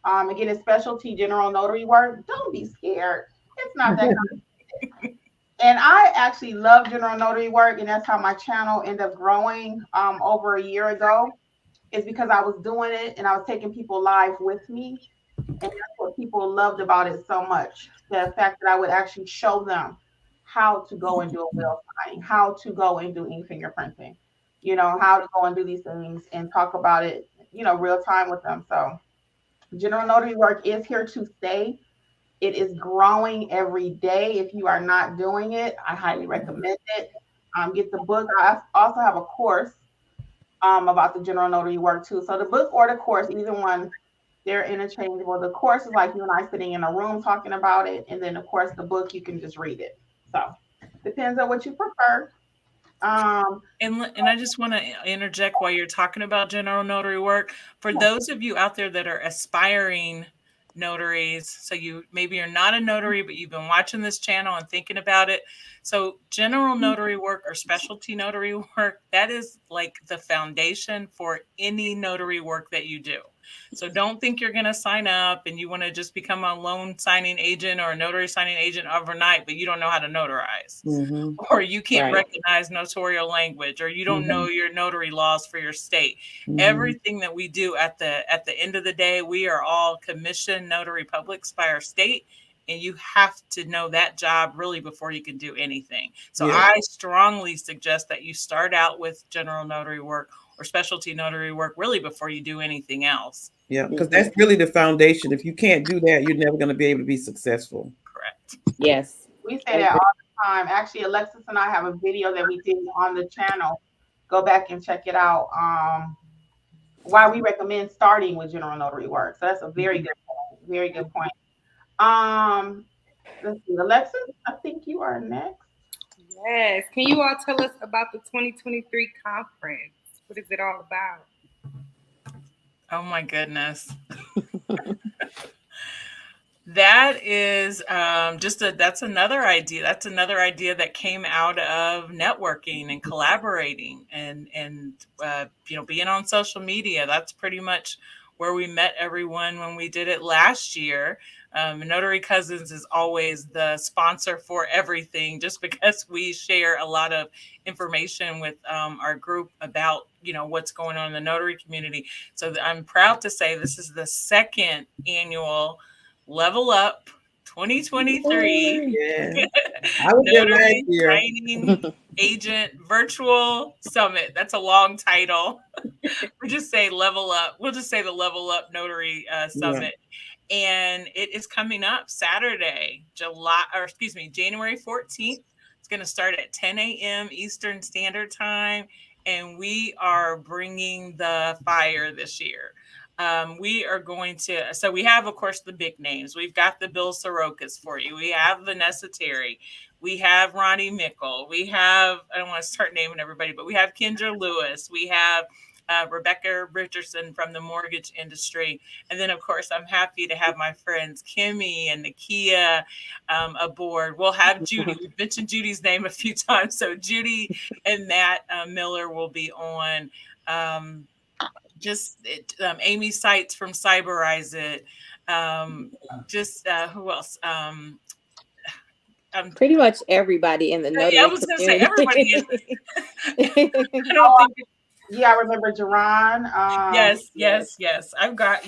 Again, it's specialty general notary work. Don't be scared. It's not that complicated. And I actually love general notary work, and that's how my channel ended up growing over a year ago. Is because I was doing it and I was taking people live with me. And that's what people loved about it so much. The fact that I would actually show them how to go and do a will signing, how to go and do e-fingerprinting, how to go and do these things and talk about it, real time with them. So General notary work is here to stay. It is growing every day. If you are not doing it, I highly recommend it. Get the book. I also have a course about the general notary work too. So the book or the course, either one, they're interchangeable. The course is like you and I sitting in a room talking about it, and then of course the book you can just read it. So depends on what you prefer. And I just want to interject while you're talking about general notary work. For those of you out there that are aspiring notaries, so maybe you're not a notary, but you've been watching this channel and thinking about it. So general notary work or specialty notary work, that is like the foundation for any notary work that you do. So don't think you're going to sign up and you want to just become a loan signing agent or a notary signing agent overnight, but you don't know how to notarize, or you can't recognize notarial language, or you don't know your notary laws for your state. Everything that we do at the end of the day, we are all commissioned notary publics by our state. And you have to know that job really before you can do anything. So I strongly suggest that you start out with general notary work or specialty notary work really before you do anything else. Yeah, because that's really the foundation. If you can't do that, you're never going to be able to be successful. Correct. Yes. We say that all the time. Actually, Alexis and I have a video that we did on the channel. Go back and check it out. Why we recommend starting with general notary work. So that's a very good point. Very good point. Let's see, Alexis, I think you are next. Yes. Can you all tell us about the 2023 conference? What is it all about? Oh my goodness. That is that's another idea. That's another idea that came out of networking and collaborating and being on social media. That's pretty much where we met everyone when we did it last year. Notary Cousins is always the sponsor for everything, just because we share a lot of information with our group about what's going on in the notary community. So I'm proud to say this is the second annual Level Up 2023 I was there last year. Signing Agent Virtual Summit. That's a long title. We just say Level Up. We'll just say the Level Up Notary Summit. And it is coming up Saturday, January 14th. It's going to start at 10 a.m. Eastern Standard Time. And we are bringing the fire this year. We are going to, so we have, of course, the big names. We've got the Bill Sorokas for you. We have Vanessa Terry. We have Ronnie Mickle. We have, I don't want to start naming everybody, but we have Kendra Lewis. We have Rebecca Richardson from the mortgage industry. And then, of course, I'm happy to have my friends Kimmi and Nikia aboard. We'll have Judy. We've mentioned Judy's name a few times. So Judy and Matt Miller will be on. Amy Seitz from Cyberize It. Who else? Pretty much everybody in the notary. I was going to say everybody. Yeah, I remember Jerron. Yes. I've got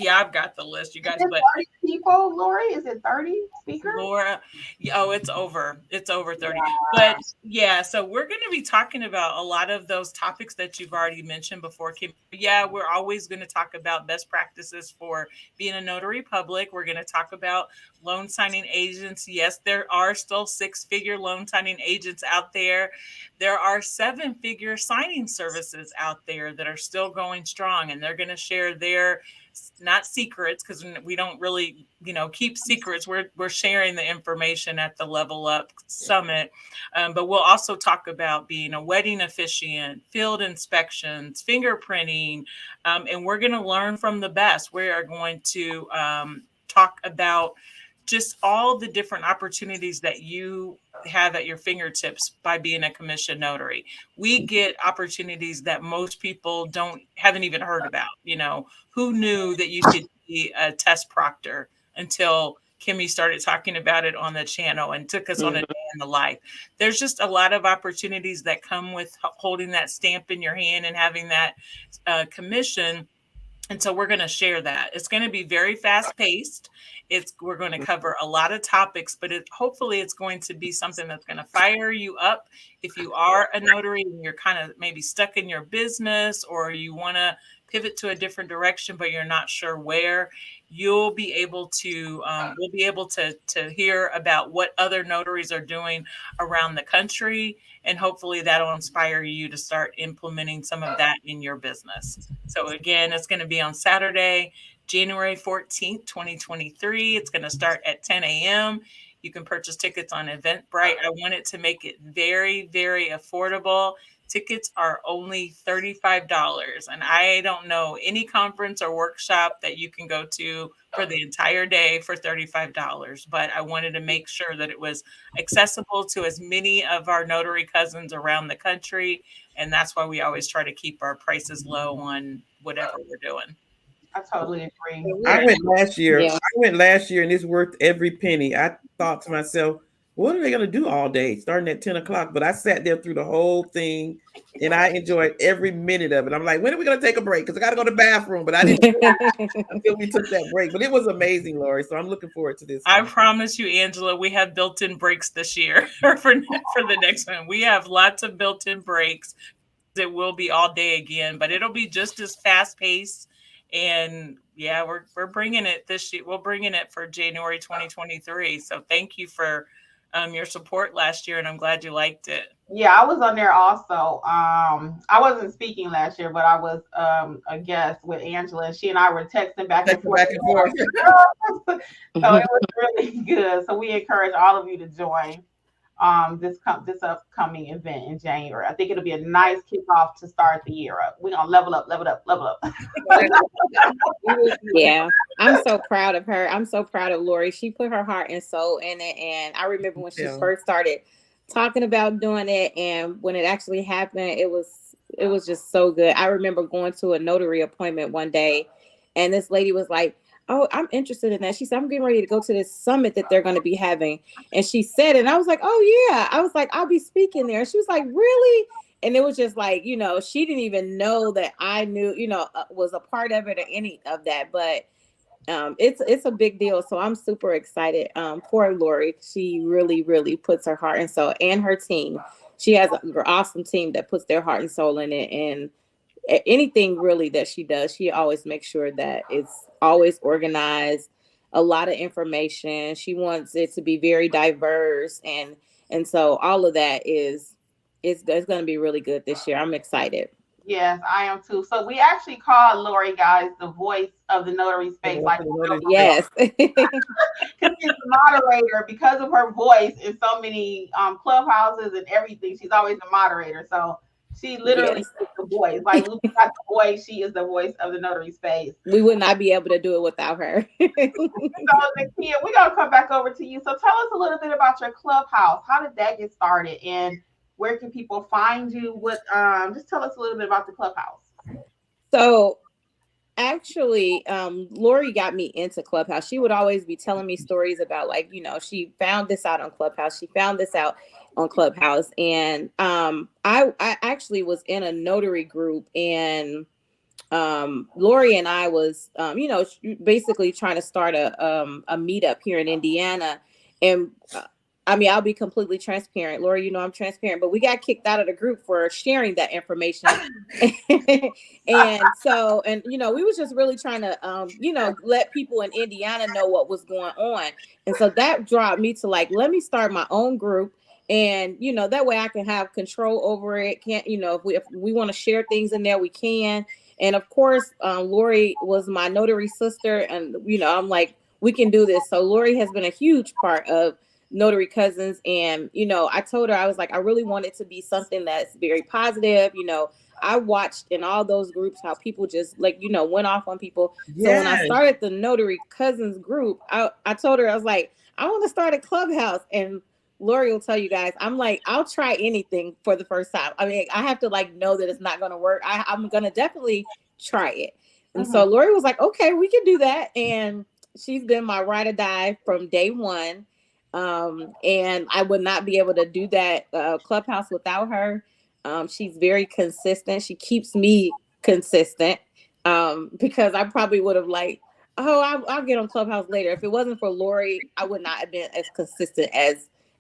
the list, you guys. But 30 people, Lori? Is it 30 speakers? Laura, it's over 30. But yeah, so we're going to be talking about a lot of those topics that you've already mentioned before, Kim. Yeah, we're always going to talk about best practices for being a notary public. We're going to talk about loan signing agents. Yes, there are still 6-figure loan signing agents out there. There are 7-figure signing services out there that are still going strong, and they're going to share their, not secrets, because we don't really, keep secrets. We're sharing the information at the Level Up Summit. But we'll also talk about being a wedding officiant, field inspections, fingerprinting, and we're going to learn from the best. We are going to talk about just all the different opportunities that you have at your fingertips by being a commissioned notary. We get opportunities that most people haven't even heard about. Who knew that you could be a test proctor until Kimmi started talking about it on the channel and took us on a day in the life. There's just a lot of opportunities that come with holding that stamp in your hand and having that commission. And so we're going to share that. It's going to be very fast paced. We're going to cover a lot of topics, but hopefully it's going to be something that's going to fire you up. If you are a notary and you're kind of maybe stuck in your business, or you want to pivot to a different direction, but you're not sure where, you'll be able to we'll be able to hear about what other notaries are doing around the country, and hopefully that'll inspire you to start implementing some of that in your business. So again, it's going to be on Saturday, January 14th, 2023. It's going to start at 10 a.m. You can purchase tickets on Eventbrite. I wanted to make it very, very affordable. Tickets are only $35. And I don't know any conference or workshop that you can go to for the entire day for $35. But I wanted to make sure that it was accessible to as many of our notary cousins around the country. And that's why we always try to keep our prices low on whatever we're doing. I totally agree. I went last year. Yeah. I went last year, and it's worth every penny. I thought to myself, what are they going to do all day, starting at 10 o'clock? But I sat there through the whole thing, and I enjoyed every minute of it. I'm like, when are we going to take a break? Because I got to go to the bathroom, but I didn't until we took that break. But it was amazing, Lori. So I'm looking forward to this. I promise you, Angela, we have built-in breaks this year for the next one. We have lots of built-in breaks. It will be all day again, but it'll be just as fast-paced. And yeah, we're bringing it this year. We're bringing it for January 2023. So thank you for your support last year, and I'm glad you liked it. Yeah, I was on there also. I wasn't speaking last year, but I was a guest with Angela, and she and I were texting back and forth. So it was really good. So we encourage all of you to join this upcoming event in January. I think it'll be a nice kickoff to start the year up. We're gonna level up. Yeah, I'm so proud of her. I'm so proud of Lori. She put her heart and soul in it, and I remember when she first started talking about doing it, and when it actually happened, it was just so good. I remember going to a notary appointment one day, and this lady was like, "Oh, I'm interested in that." She said, "I'm getting ready to go to this summit that they're going to be having." And she said, and I was like, "Oh yeah." I was like, "I'll be speaking there." And she was like, "Really?" And it was just like, she didn't even know that I knew, was a part of it or any of that. But it's a big deal. So I'm super excited for Lori. She really, really puts her heart and soul, and her team. She has an awesome team that puts their heart and soul in it. And anything really that she does, she always makes sure that it's always organized, a lot of information. She wants it to be very diverse, and so all of that is going to be really good this year. I'm excited. Yes, I am too. So we actually call Lori, guys, the voice of the notary space. Yes. Because she's the moderator because of her voice in so many clubhouses and everything. She's always the moderator. So she literally is the voice. Like Lucy got the voice, she is the voice of the notary space. We would not be able to do it without her. So Nikia, we're gonna come back over to you. So tell us a little bit about your Clubhouse. How did that get started, and where can people find you? What just tell us a little bit about the Clubhouse. So actually, Lori got me into Clubhouse. She would always be telling me stories about, like, she found this out on Clubhouse. She found this out on Clubhouse. And I actually was in a notary group, and Lori and I was, basically trying to start a meetup here in Indiana. And I'll be completely transparent. Lori, I'm transparent, but we got kicked out of the group for sharing that information. And so, we was just really trying to, let people in Indiana know what was going on. And so that dropped me to, like, let me start my own group. And, that way I can have control over it. If we want to share things in there, we can. And of course, Lori was my notary sister, and, I'm like, we can do this. So Lori has been a huge part of Notary Cousins. And, I told her, I was like, I really want it to be something that's very positive. I watched in all those groups how people just, like, went off on people. Yes. So when I started the Notary Cousins group, I told her, I was like, I want to start a Clubhouse. And Lori will tell you guys, I'm like, I'll try anything for the first time. I have to, like, know that it's not going to work. I'm going to definitely try it. And so Lori was like, okay, we can do that. And she's been my ride or die from day one. And I would not be able to do that Clubhouse without her. She's very consistent. She keeps me consistent because I probably would have I'll get on Clubhouse later. If it wasn't for Lori, I would not have been as consistent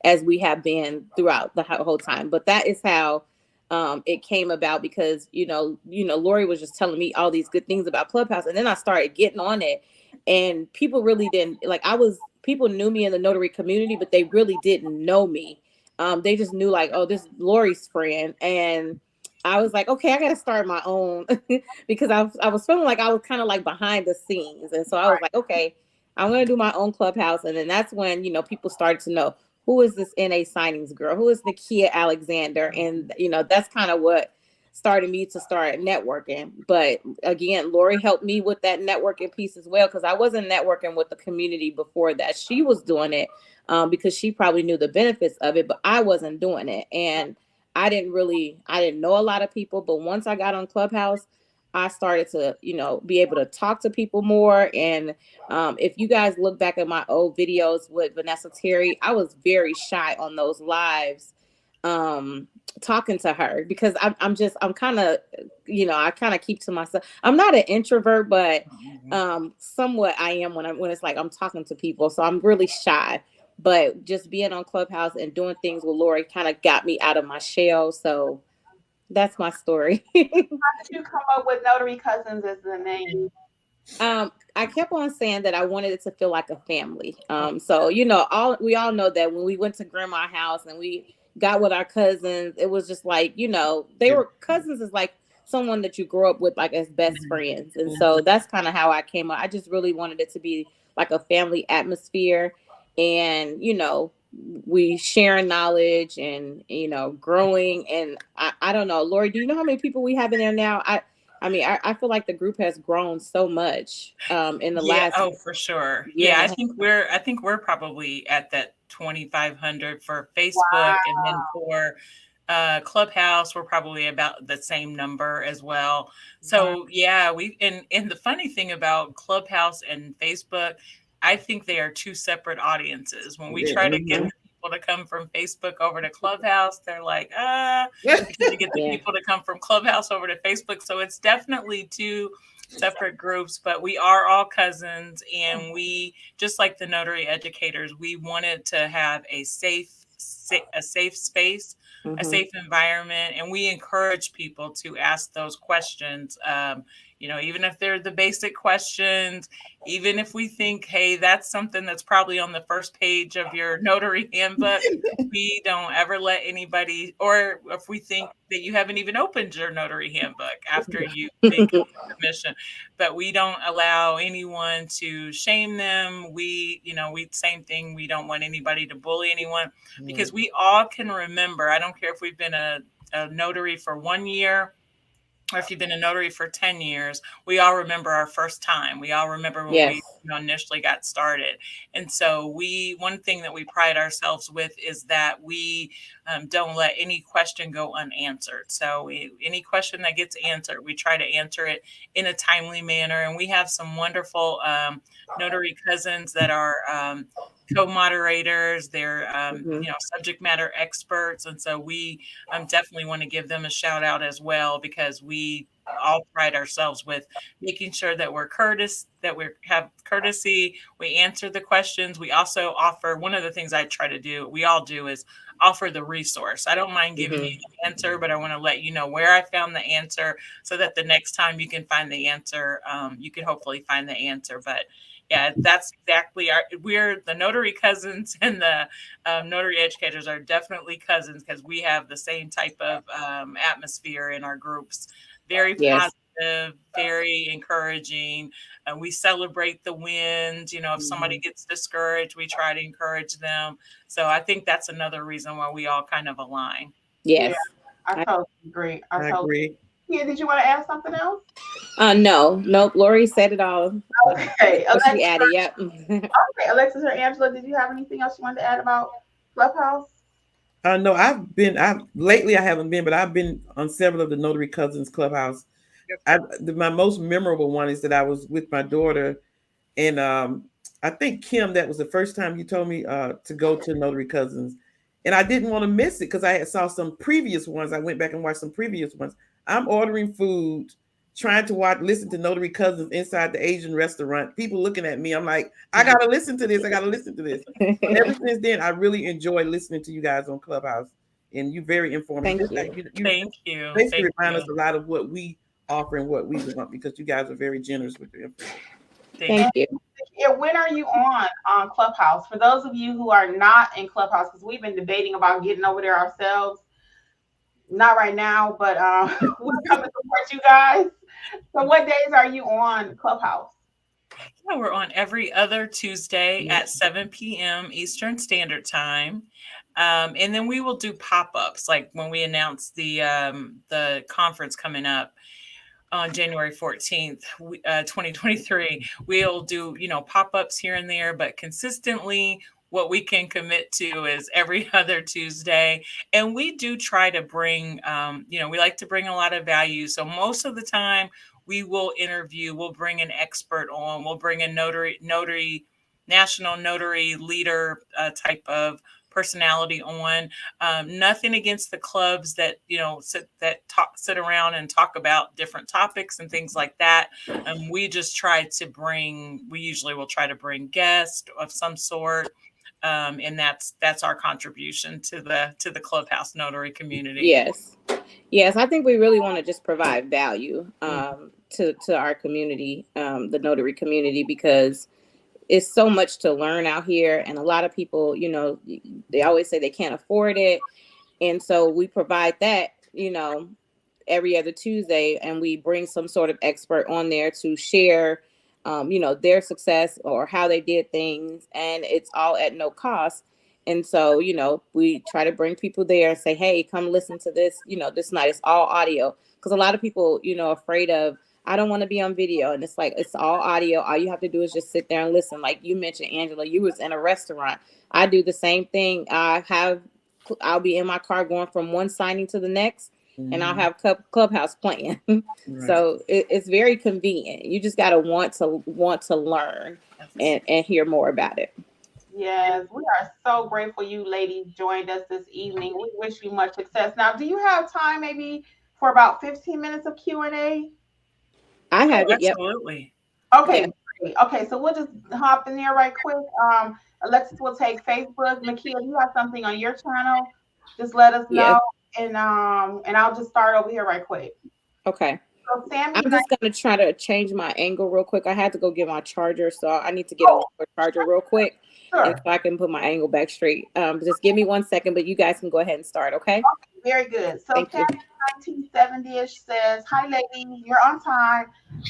as we have been throughout the whole time. But that is how it came about, because Lori was just telling me all these good things about Clubhouse, and then I started getting on it. and people really didn't like. People knew me in the notary community, but they really didn't know me. They just knew like, oh, this is Lori's friend, and I was like, okay, I got to start my own because I was feeling like I was kind of like behind the scenes, and so I was like, okay, I'm gonna do my own Clubhouse, and then that's when people started to know who is this NA signings girl, who is Nikia Alexander, and that's kind of what started me to start networking. But again, Lori helped me with that networking piece as well, because I wasn't networking with the community before that. She was doing it because she probably knew the benefits of it, but I wasn't doing it, and I didn't know a lot of people. But once I got on Clubhouse, I started to be able to talk to people more. And if you guys look back at my old videos with Vanessa Terry, I was very shy on those lives talking to her, because I'm kind of I kind of keep to myself. I'm not an introvert, but somewhat I am when it's like I'm talking to people, so I'm really shy. But just being on Clubhouse and doing things with Lori kind of got me out of my shell. So that's my story. How did you come up with Notary Cousins as the name? I kept on saying that I wanted it to feel like a family. So we all know that when we went to grandma's house and we got with our cousins, it was just like they were cousins, is like someone that you grow up with like as best friends, and so that's kind of how I came up. I just really wanted it to be like a family atmosphere, and we sharing knowledge and growing. And I don't know, Lori, do you know how many people we have in there now? I mean, I feel like the group has grown so much in the last. Oh, for sure. year Yeah, and I think we're probably at that 2,500 for Facebook, Wow. and then for Clubhouse, we're probably about the same number as well. So yeah, and the funny thing about Clubhouse and Facebook, I think they are two separate audiences. When we try to get the people to come from Facebook over to Clubhouse, they're like, because they get the people to come from Clubhouse over to Facebook. So it's definitely two separate groups, but we are all cousins, and we, just like the notary educators, we wanted to have a safe space, a safe environment, and we encourage people to ask those questions. Even if they're the basic questions, even if we think, hey, that's something that's probably on the first page of your notary handbook, we don't ever let anybody, or if we think that you haven't even opened your notary handbook after you make a submission, but we don't allow anyone to shame them. We same thing. We don't want anybody to bully anyone, because we all can remember. I don't care if we've been a notary for 1 year, or if you've been a notary for 10 years, we all remember our first time. We all remember when we initially got started. And so one thing that we pride ourselves with is that we don't let any question go unanswered. So any question that gets answered, we try to answer it in a timely manner. And we have some wonderful notary cousins that are co-moderators. They're subject matter experts, and so we definitely want to give them a shout out as well, because we all pride ourselves with making sure that we're courteous, that we have courtesy, we answer the questions. We also offer, one of the things I try to do, we all do, is offer the resource. I don't mind giving you the answer, but I want to let you know where I found the answer, so that the next time you can find the answer, you can hopefully find the answer. But yeah, that's exactly we're the notary cousins, and the notary educators are definitely cousins, because we have the same type of atmosphere in our groups. Very positive, very encouraging. We celebrate the wins. If somebody gets discouraged, we try to encourage them. So I think that's another reason why we all kind of align. Yes. I totally agree. I agree. Yeah, did you want to add something else? No, nope. Lori said it all. Okay. She added, yep. Okay, Alexis or Angela, did you have anything else you wanted to add about Clubhouse? No, lately I haven't been, but I've been on several of the Notary Cousins Clubhouse. My most memorable one is that I was with my daughter, and I think, Kim, that was the first time you told me to go to Notary Cousins, and I didn't want to miss it because I had saw some previous ones. I went back and watched some previous ones. I'm ordering food, trying to listen to Notary Cousins inside the Asian restaurant. People looking at me. I'm like, I gotta listen to this. I gotta listen to this. Ever since then, I really enjoy listening to you guys on Clubhouse, and you're very informative. Thank you. Thank you. Basically, remind us a lot of what we offer and what we want, because you guys are very generous with your information. Thank you. When are you on Clubhouse? For those of you who are not in Clubhouse, because we've been debating about getting over there ourselves. Not right now, but we'll come to support you guys. So what days are you on Clubhouse? Yeah, we're on every other Tuesday at 7 p.m. Eastern Standard Time. And then we will do pop-ups, like when we announce the conference coming up on January 14th, 2023. We'll do, pop-ups here and there, but consistently what we can commit to is every other Tuesday. And we do try to bring, we like to bring a lot of value. So most of the time we will interview, we'll bring an expert on, we'll bring a national notary leader type of personality on. Nothing against the clubs that sit around and talk about different topics and things like that. We usually will try to bring guests of some sort. And that's our contribution to the Clubhouse notary community. Yes, I think we really want to just provide value to our community, the notary community, because it's so much to learn out here. And a lot of people, they always say they can't afford it. And so we provide that, every other Tuesday, and we bring some sort of expert on there to share, their success or how they did things. And it's all at no cost. And so, we try to bring people there and say, hey, come listen to this, this night. It's all audio. Because a lot of people, afraid of, I don't want to be on video. And it's like, it's all audio. All you have to do is just sit there and listen. Like you mentioned, Angela, you was in a restaurant. I do the same thing. I'll be in my car going from one signing to the next, and I'll have Clubhouse playing. Right. So it's very convenient. You just got to want to learn and hear more about it. Yes, we are so grateful you ladies joined us this evening. We wish you much success. Now, do you have time maybe for about 15 minutes of Q&A? I have it. Absolutely. Yep. Okay. Yeah. Okay. So we'll just hop in there right quick. Alexis will take Facebook. Nikia, you have something on your channel? Just let us know, and I'll just start over here right quick. Okay. So Sammy, I'm just gonna try to change my angle real quick. I had to go get my charger, so I need to get a lower charger real quick, and so I can put my angle back straight. Just give me 1 second, but you guys can go ahead and start. Okay. Very good. So Sammy 1970ish says, "Hi, lady. You're on time.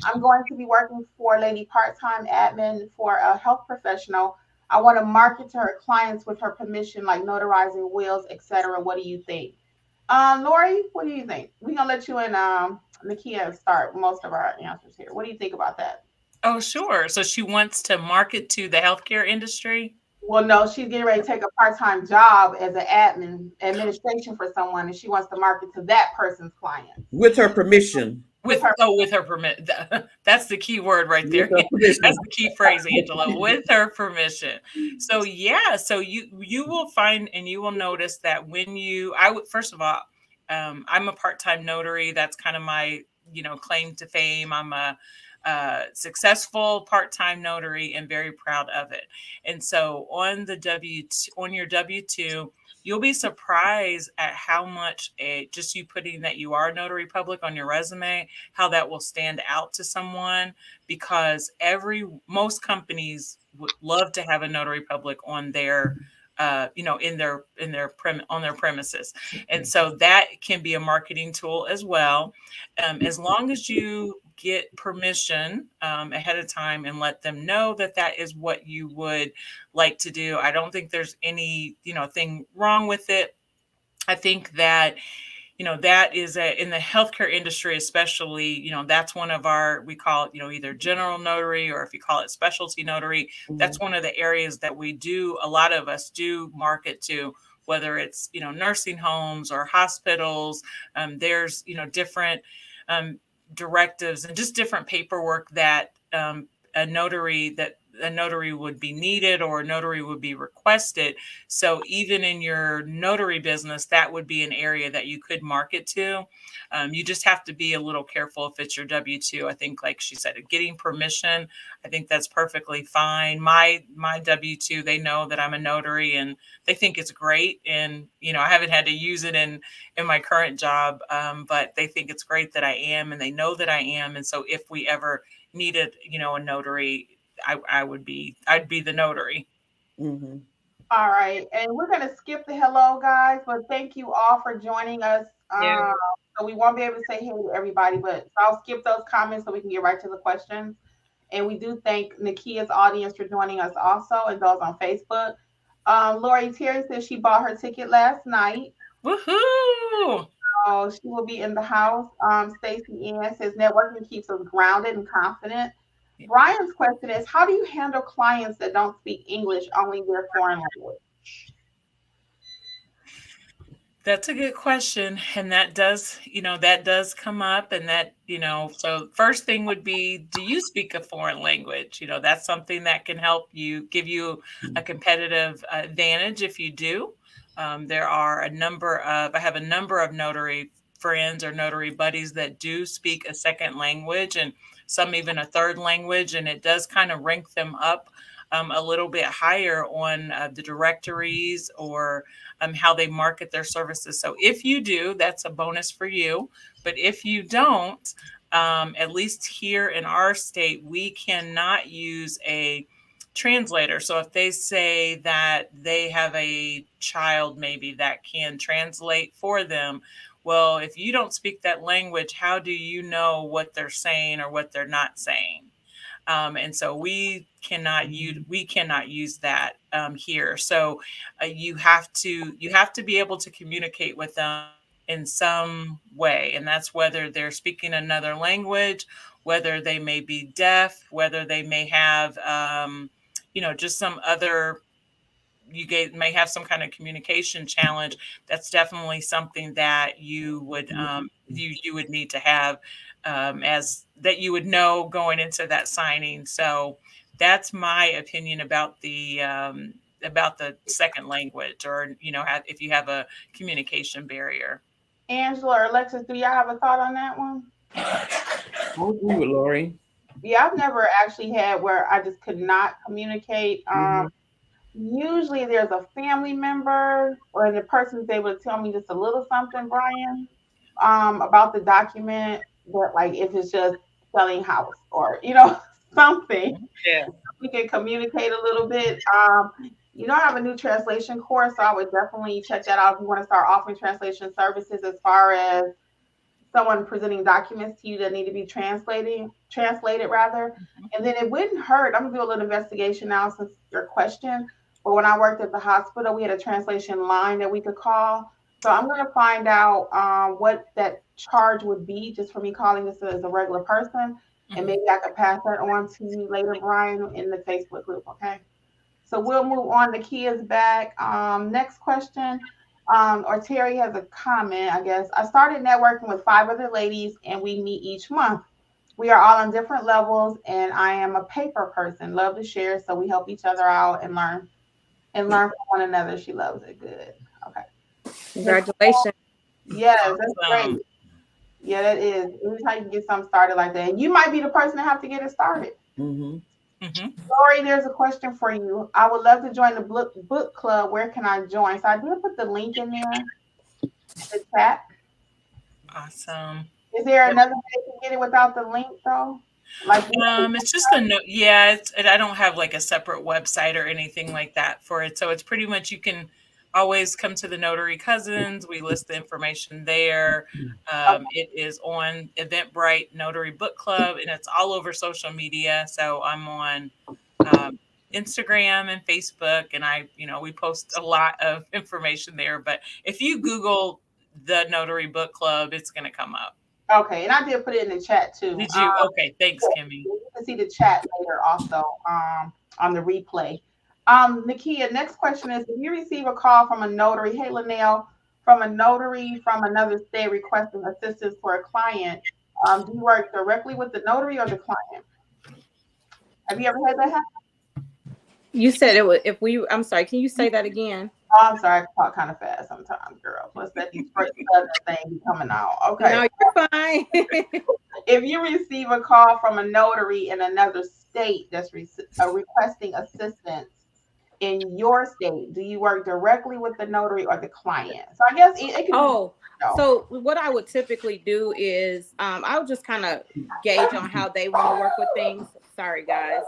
I'm going to be working for Lady part-time admin for a health professional. I want to market to her clients with her permission, like notarizing wills, etc. What do you think?" Lori, what do you think? We're gonna let you and Nikia start most of our answers here. What do you think about that? Oh, sure. So she wants to market to the healthcare industry? Well, no, she's getting ready to take a part-time job as an administration for someone, and she wants to market to that person's client. With her permission. With her permission. That's the key word right there. That's the key phrase, Angela. With her permission. So so you will find and you will notice that first of all, I'm a part-time notary. That's kind of my claim to fame. I'm a successful part-time notary and very proud of it. And so on your W-2, you'll be surprised at how much just you putting that you are a notary public on your resume, how that will stand out to someone, because most companies would love to have a notary public on their on their premises. And so that can be a marketing tool as well. As long as you get permission ahead of time and let them know that is what you would like to do. I don't think there's any, thing wrong with it. I think that, that is in the healthcare industry, especially, that's one of we call it, either general notary, or if you call it specialty notary, that's one of the areas that a lot of us do market to, whether it's, nursing homes or hospitals. There's, different directives and just different paperwork that a notary would be needed or a notary would be requested. So even in your notary business, that would be an area that you could market to. You just have to be a little careful if it's your W-2. I think, like she said, getting permission, I think that's perfectly fine. My W-2, they know that I'm a notary and they think it's great. And, I haven't had to use it in my current job, but they think it's great that I am, and they know that I am. And so if we ever needed, a notary, I'd be the notary. Mm-hmm. All right, and we're going to skip the hello, guys, but thank you all for joining us. Yeah. So we won't be able to say hey to everybody, but so I'll skip those comments so we can get right to the questions. And we do thank Nikia's audience for joining us also, and those on Facebook. Lori Terry says she bought her ticket last night. Woohoo! So she will be in the house. Stacy Ann says networking keeps us grounded and confident. Brian's question is, how do you handle clients that don't speak English, only their foreign language? That's a good question. And that does come up. And that, so first thing would be, do you speak a foreign language? That's something that can help give you a competitive advantage if you do. There are I have a number of notary friends or notary buddies that do speak a second language and some even a third language. And it does kind of rank them up a little bit higher on the directories or how they market their services. So if you do, that's a bonus for you. But if you don't, at least here in our state, we cannot use a translator. So if they say that they have a child maybe that can translate for them, well, if you don't speak that language, how do you know what they're saying or what they're not saying? And so we cannot use that here. So you have to be able to communicate with them in some way, and that's whether they're speaking another language, whether they may be deaf, whether they may have just some other. May have some kind of communication challenge. That's definitely something that you would you would need to have as that you would know going into that signing. So that's my opinion about the second language, or if you have a communication barrier. Angela or Alexis, do y'all have a thought on that one? I agree with Lori. Yeah, I've never actually had where I just could not communicate. Usually there's a family member or the person is able to tell me just a little something, Brian, about the document, but like if it's just selling house or something, Yeah. we can communicate a little bit. I have a new translation course, so I would definitely check that out if you want to start offering translation services as far as someone presenting documents to you that need to be translated rather. And then it wouldn't hurt. I'm gonna do a little investigation now since your question. But when I worked at the hospital, we had a translation line that we could call. So I'm gonna find out what that charge would be just for me calling this as a regular person. And maybe I could pass that on to you later, Brian, in the Facebook group, okay? So we'll move on. Nikia's back. Next question. Or Terry has a comment, I guess. I started networking with 5 other ladies and we meet each month. We are all on different levels and I am a paper person. Love to share. So we help each other out and learn from one another. She loves it. Good. Okay. Congratulations. Yes, that's great. Yeah, that is. This is how you get something started like that. And you might be the person that have to get it started. Lori, there's a question for you. I would love to join the book club. Where can I join? So I did put the link in there in the chat. Awesome. Is there another way to get it without the link though? It's just a note. Yeah, I don't have like a separate website or anything like that for it. So it's pretty much you can always come to the Notary Cousins. We list the information there. It is on Eventbrite Notary Book Club, and it's all over social media. So I'm on Instagram and Facebook, and we post a lot of information there. But if you Google the Notary Book Club, it's going to come up. Okay, and I did put it in the chat too. Did you? Okay, thanks, Kimmi. You can see the chat later also on the replay. Nikia, next question is, if you receive a call from a notary, hey Linnell, from a notary from another state requesting assistance for a client, do you work directly with the notary or the client? Have you ever had that happen? You said it was I'm sorry, can you say that again? Oh, I'm sorry, I talk kind of fast sometimes, girl. Plus that Detroit Southern thing be coming out. Okay. No, you're fine. If you receive a call from a notary in another state that's requesting assistance in your state, do you work directly with the notary or the client? So I guess it can So what I would typically do is I would just kind of gauge on how they want to work with things. Sorry, guys.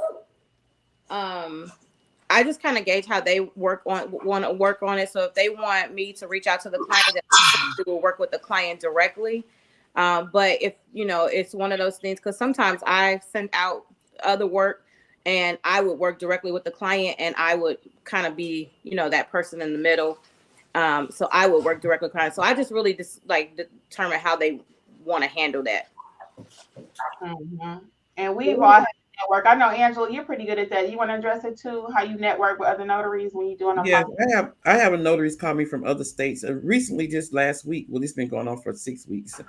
I just kind of gauge how they want to work on it. So if they want me to reach out to the client, then we will work with the client directly. But if, it's one of those things, because sometimes I send out other work and I would work directly with the client and I would kind of be, that person in the middle. So I would work directly with clients. So I just really determine how they want to handle that. Mm-hmm. And we've all had to network. I know, Angela, you're pretty good at that. You want to address it too? How you network with other notaries when you're doing a Yes, I have a notaries call me from other states. Recently, just last week. Well, it's been going on for 6 weeks.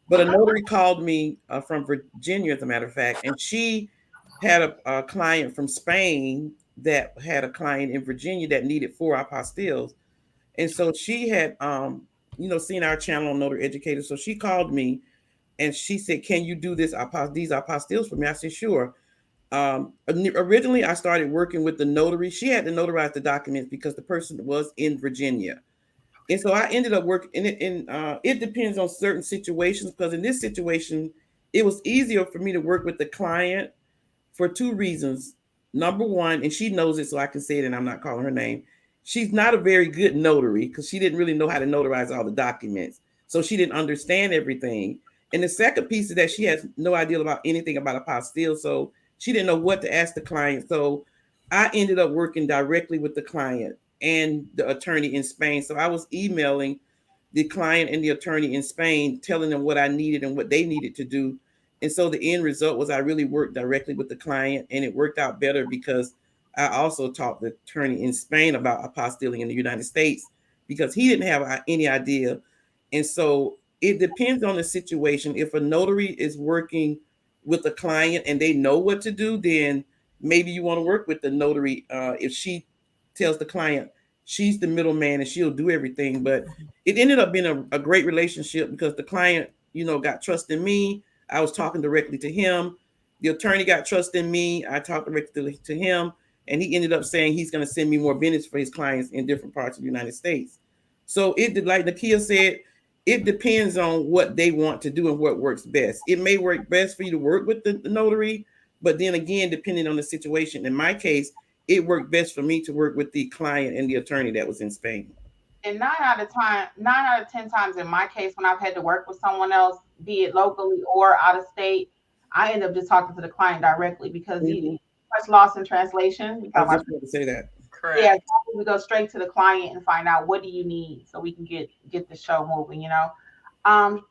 But a notary called me from Virginia, as a matter of fact, and she had a client from Spain that had a client in Virginia that needed 4 apostilles. And so she had, seen our channel on Notary Educator. So she called me and she said, "Can you do these apostilles for me?" I said, "Sure." Originally, I started working with the notary. She had to notarize the documents because the person was in Virginia. And so I ended up working, and it depends on certain situations, because in this situation, it was easier for me to work with the client for 2 reasons. Number one, and she knows it, so I can say it and I'm not calling her name. She's not a very good notary because she didn't really know how to notarize all the documents. So she didn't understand everything. And the second piece is that she has no idea about anything about apostille. So she didn't know what to ask the client. So I ended up working directly with the client and the attorney in Spain. So I was emailing the client and the attorney in Spain, telling them what I needed and what they needed to do. And so the end result was I really worked directly with the client, and it worked out better because I also taught the attorney in Spain about apostilling in the United States because he didn't have any idea. And so it depends on the situation. If a notary is working with a client and they know what to do, then maybe you want to work with the notary. If she tells the client she's the middleman and she'll do everything. But it ended up being a great relationship because the client, got trust in me. I was talking directly to him. The attorney got trust in me. I talked directly to him, and he ended up saying he's going to send me more business for his clients in different parts of the United States. So it did, like Nikia said, it depends on what they want to do and what works best. It may work best for you to work with the notary, but then again, depending on the situation. In my case, it worked best for me to work with the client and the attorney that was in Spain. And 9 out of 10 times in my case, when I've had to work with someone else, be it locally or out of state, I end up just talking to the client directly because you much lost in translation. I was just going to say that. Correct. Yeah, we go straight to the client and find out what do you need so we can get the show moving.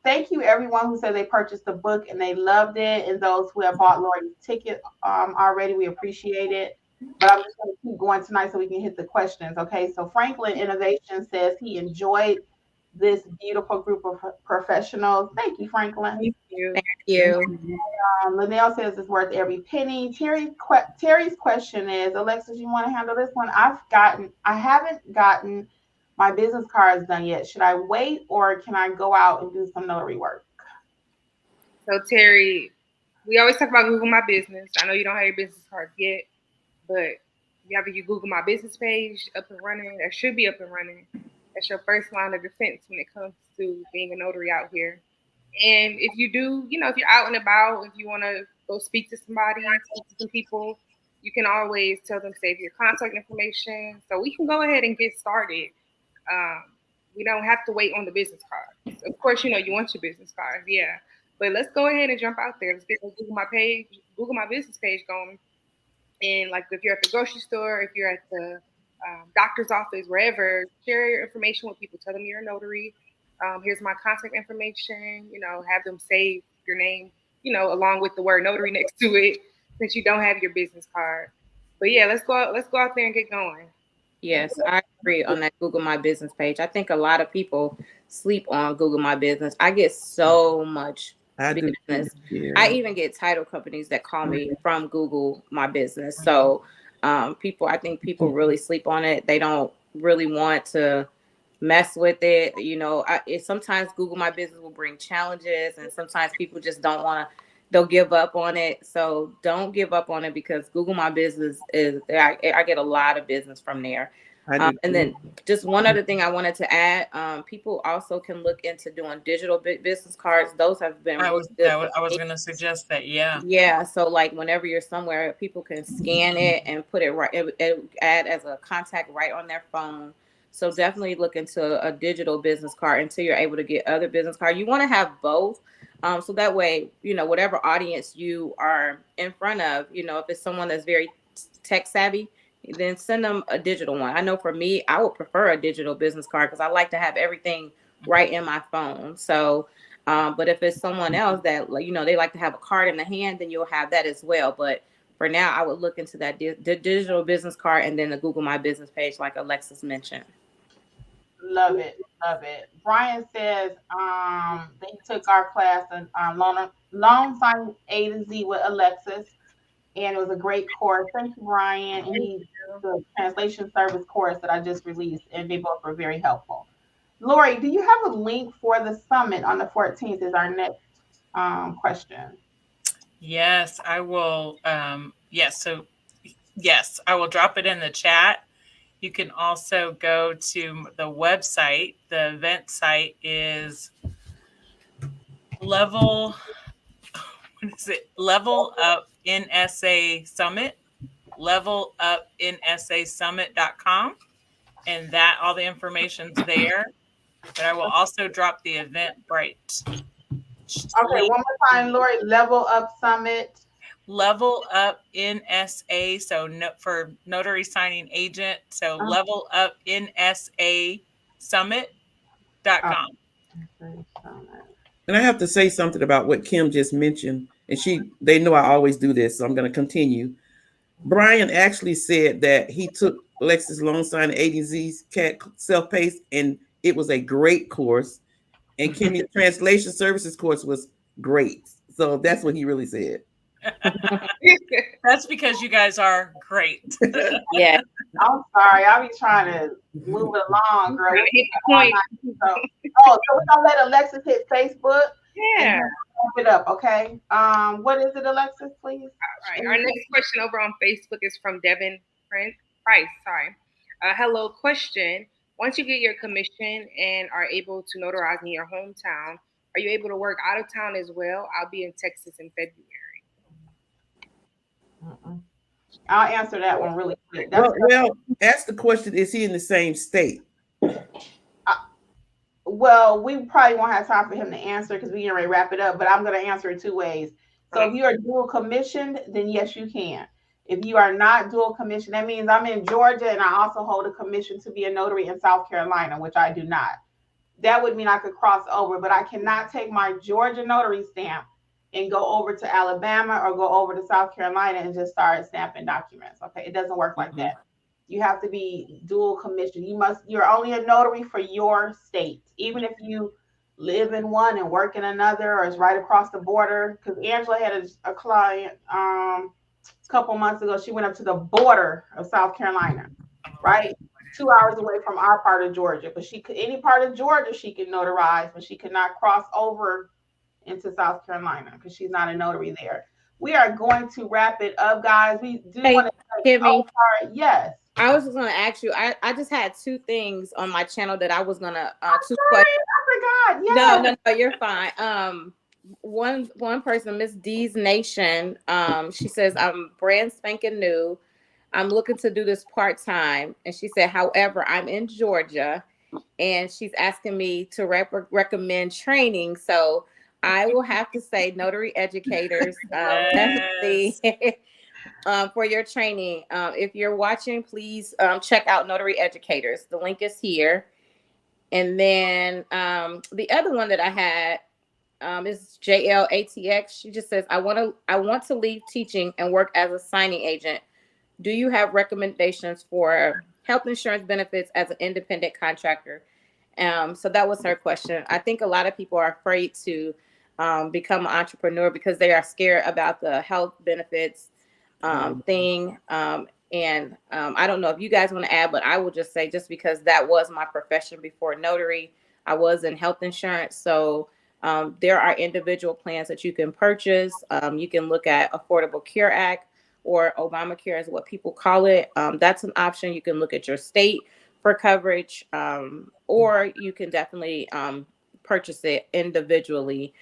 Thank you everyone who said they purchased the book and they loved it, and those who have bought Lori's ticket already. We appreciate it. But I'm just going to keep going tonight so we can hit the questions. Okay, so Franklin Innovation says he enjoyed this beautiful group of professionals. Thank you, Franklin. Thank you. Thank you. Linnell says it's worth every penny. Terry's question is, Alexis, you want to handle this one? I haven't gotten my business cards done yet. Should I wait or can I go out and do some notary work? So Terry, we always talk about Google My Business. I know you don't have your business cards yet, but you have your Google My Business page up and running. That should be up and running. That's your first line of defense when it comes to being a notary out here. And if you do, if you're out and about, if you want to go speak to somebody, speak to some people, you can always tell them, save your contact information. So we can go ahead and get started. We don't have to wait on the business cards. Of course, you want your business cards, yeah. But let's go ahead and jump out there. Let's get Google My Business page going. And like if you're at the grocery store, if you're at the doctor's office, wherever, share your information with people. Tell them you're a notary. Here's my contact information. Have them save your name, along with the word notary next to it, since you don't have your business card. But yeah, let's go out there and get going. Yes, I agree on that Google My Business page. I think a lot of people sleep on Google My Business. I get so much business. Yeah. I even get title companies that call me from Google My Business. So I think people really sleep on it. They don't really want to mess with it. Sometimes Google My Business will bring challenges, and sometimes people just don't want to. They'll give up on it. So don't give up on it because Google My Business I get a lot of business from there. And then just one other thing I wanted to add, people also can look into doing digital business cards. Those have been I was going to suggest that. Yeah. So like whenever you're somewhere, people can scan it and put it right. It add as a contact right on their phone. So definitely look into a digital business card until you're able to get other business cards. You want to have both. So that way, whatever audience you are in front of, if it's someone that's very tech savvy, then send them a digital one. I know for me, I would prefer a digital business card because I like to have everything right in my phone. So, but if it's someone else that, they like to have a card in the hand, then you'll have that as well. But for now, I would look into that digital business card and then the Google My Business page, like Alexis mentioned. Love it. Love it. Brian says they took our class in loan signing A to Z with Alexis, and it was a great course. Thank you, Brian. And he the translation service course that I just released, and they both were very helpful. Lori, do you have a link for the summit on the 14th? Is our next question. Yes, I will. Yes, I will drop it in the chat. You can also go to the website. The event site is Level Up NSA Summit, levelupnsasummit.com. And that all the information's there. But I will also drop the Eventbrite. Okay, one more time, Lori. Level Up Summit. Level Up NSA, so for notary signing agent, so levelupnsasummit.com. And I have to say something about what Kim just mentioned, and they know I always do this, so I'm going to continue. Brian actually said that he took Alexis Loan Sign A to Z's self-paced, and it was a great course. And Kimmi's translation services course was great. So that's what he really said. That's because you guys are great. Yeah. I'm sorry. I'll be trying to move it along, girl. So we're gonna let Alexis hit Facebook. Yeah. Pump it up, okay? What is it, Alexis, please? All right. Our next question over on Facebook is from Devin Price. Sorry. Hello, question. Once you get your commission and are able to notarize in your hometown, are you able to work out of town as well? I'll be in Texas in February. I'll answer that one really quick. Well, ask the question, is he in the same state? Well, we probably won't have time for him to answer because we're going to wrap it up, but I'm going to answer it two ways. So if you are dual commissioned, then yes, you can. If you are not dual commissioned, that means I'm in Georgia and I also hold a commission to be a notary in South Carolina, which I do not. That would mean I could cross over, but I cannot take my Georgia notary stamp and go over to Alabama or go over to South Carolina and just start stamping documents. Okay, it doesn't work like that. You have to be dual commissioned. You're only a notary for your state, even if you live in one and work in another, or it's right across the border. Because Angela had a client a couple months ago. She went up to the border of South Carolina, right? 2 hours away from our part of Georgia. But any part of Georgia she could notarize, but she could not cross over into South Carolina because she's not a notary there. We are going to wrap it up, guys. We do want to Kimmi. Yes. I was just going to ask you. I just had two things on my channel that I was going to two questions. I forgot. Yes. No, you're fine. One person, Miss D's Nation, she says, I'm brand spanking new. I'm looking to do this part-time. And she said, however, I'm in Georgia and she's asking me to recommend training. So I will have to say notary educators, definitely for your training. If you're watching, please check out Notary Educators. The link is here. And then the other one that I had is JLATX. She just says, I want to leave teaching and work as a signing agent. Do you have recommendations for health insurance benefits as an independent contractor? So that was her question. I think a lot of people are afraid to become an entrepreneur because they are scared about the health benefits thing. And I don't know if you guys want to add, but I will just say, just because that was my profession before notary, I was in health insurance. So there are individual plans that you can purchase. You can look at Affordable Care Act, or Obamacare is what people call it. That's an option. You can look at your state for coverage, or you can definitely purchase it individually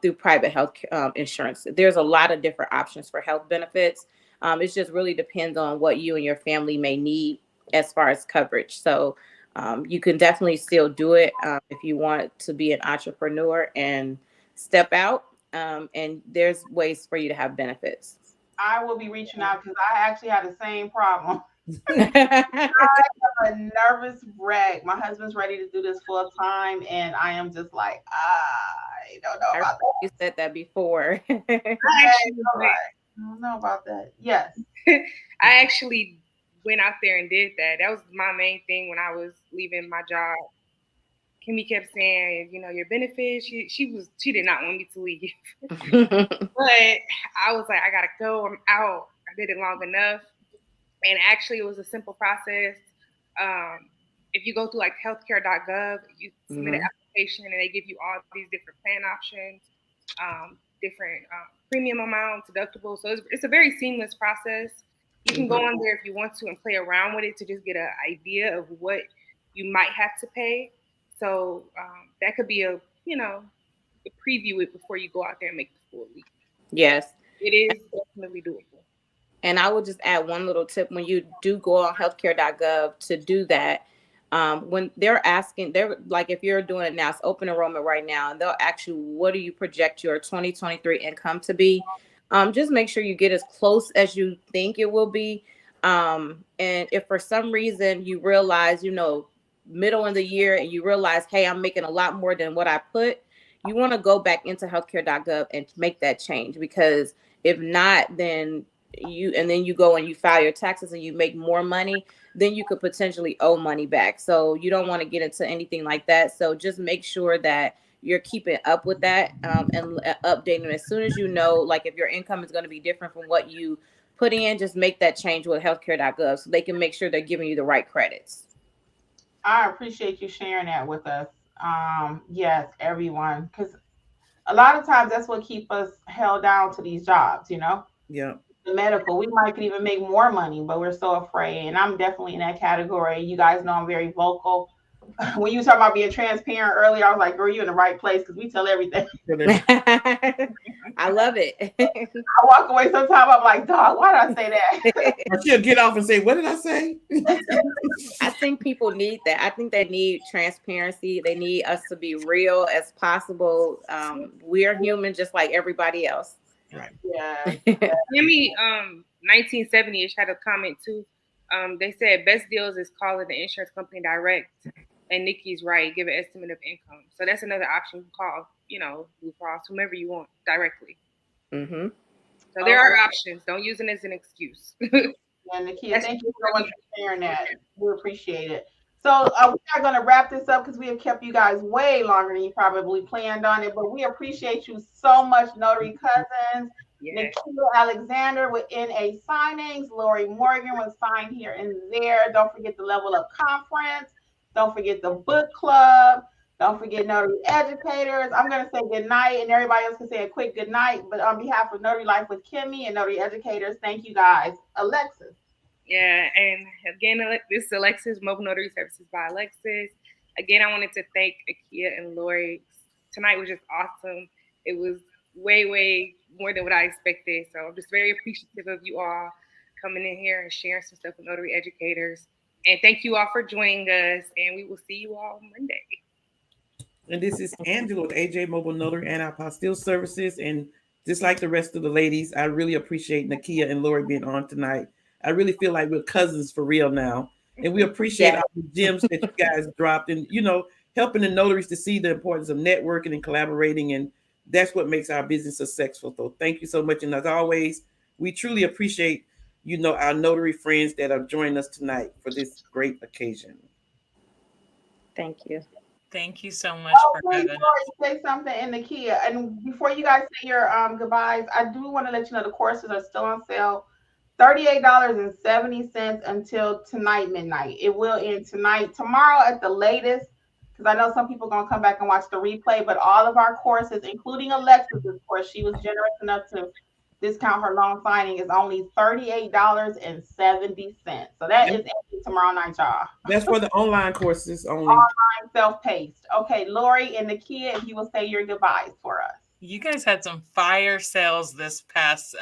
through private health insurance. There's a lot of different options for health benefits. It just really depends on what you and your family may need as far as coverage. So you can definitely still do it if you want to be an entrepreneur and step out. And there's ways for you to have benefits. I will be reaching out because I actually had the same problem. I am a nervous wreck. My husband's ready to do this full time, and I am just like, I don't know about that. You said that before. I don't know about that. Yes. I actually went out there and did that. That was my main thing when I was leaving my job. Kimmi kept saying, your benefits. She did not want me to leave. But I was like, I gotta go. I'm out. I did it long enough. And actually, it was a simple process. If you go through like healthcare.gov, you submit an application and they give you all these different plan options, different premium amounts, deductibles. So it's a very seamless process. You can go on there if you want to and play around with it to just get an idea of what you might have to pay. So that could be a preview it before you go out there and make the full leap. Yes. It is definitely doable. And I will just add one little tip when you do go on healthcare.gov to do that. When they're like, if you're doing it now, it's open enrollment right now, and they'll ask you, what do you project your 2023 income to be? Just make sure you get as close as you think it will be. And if for some reason you realize, middle of the year and you realize, hey, I'm making a lot more than what I put, you want to go back into healthcare.gov and make that change, because if not, then you go and you file your taxes and you make more money, then you could potentially owe money back. So you don't want to get into anything like that. So just make sure that you're keeping up with that and updating as soon as like if your income is going to be different from what you put in, just make that change with healthcare.gov so they can make sure they're giving you the right credits. I appreciate you sharing that with us. Yes, everyone, because a lot of times that's what keeps us held down to these jobs, Yeah. The medical, we might could even make more money, but we're so afraid. And I'm definitely in that category. You guys know I'm very vocal. When you talk about being transparent earlier, I was like, girl, you're in the right place because we tell everything. I love it. I walk away sometimes, I'm like, dog, why did I say that? But she'll get off and say, what did I say? I think people need that. I think they need transparency. They need us to be real as possible. We are human just like everybody else. Right. Yeah. Kimmi, 1970-ish had a comment too. They said best deals is calling the insurance company direct. And Nikki's right, give an estimate of income. So that's another option. You call, Blue Cross, whomever you want directly. Mm-hmm. So there are options. Don't use it as an excuse. And Nikia, thank you so much for sharing that. We appreciate it. So we are going to wrap this up because we have kept you guys way longer than you probably planned on it. But we appreciate you so much, Notary Cousins. Yes. Nikia Alexander with NA Signings. Lori Morgan was signed here and there. Don't forget the Level Up Conference. Don't forget the book club. Don't forget Notary Educators. I'm going to say good night, and everybody else can say a quick good night. But on behalf of Notary Life with Kimmi and Notary Educators, thank you guys. Alexis. Yeah, and again, this is Alexis, Mobile Notary Services by Alexis. Again, I wanted to thank Nikia and Lori. Tonight was just awesome. It was way, way more than what I expected. So I'm just very appreciative of you all coming in here and sharing some stuff with Notary Educators. And thank you all for joining us, and we will see you all Monday. And this is Angela with AJ Mobile Notary and Apostille Services. And just like the rest of the ladies, I really appreciate Nikia and Lori being on tonight. I really feel like we're cousins for real now. And we appreciate all the gems that you guys dropped and, helping the notaries to see the importance of networking and collaborating. And that's what makes our business successful. So thank you so much. And as always, we truly appreciate, our notary friends that have joined us tonight for this great occasion. Thank you. Thank you so much for having us. Say something in Nikia. And before you guys say your goodbyes, I do want to let you know the courses are still on sale. $38.70 until tonight midnight. It will end tonight, tomorrow at the latest, because I know some people are going to come back and watch the replay, but all of our courses, including Alexis's course, she was generous enough to discount her loan signing is only $38.70. So that is tomorrow night, y'all. That's for the online courses only. Online self-paced. Okay, Lori and Nikia, if you will say your goodbyes for us. You guys had some fire sales this past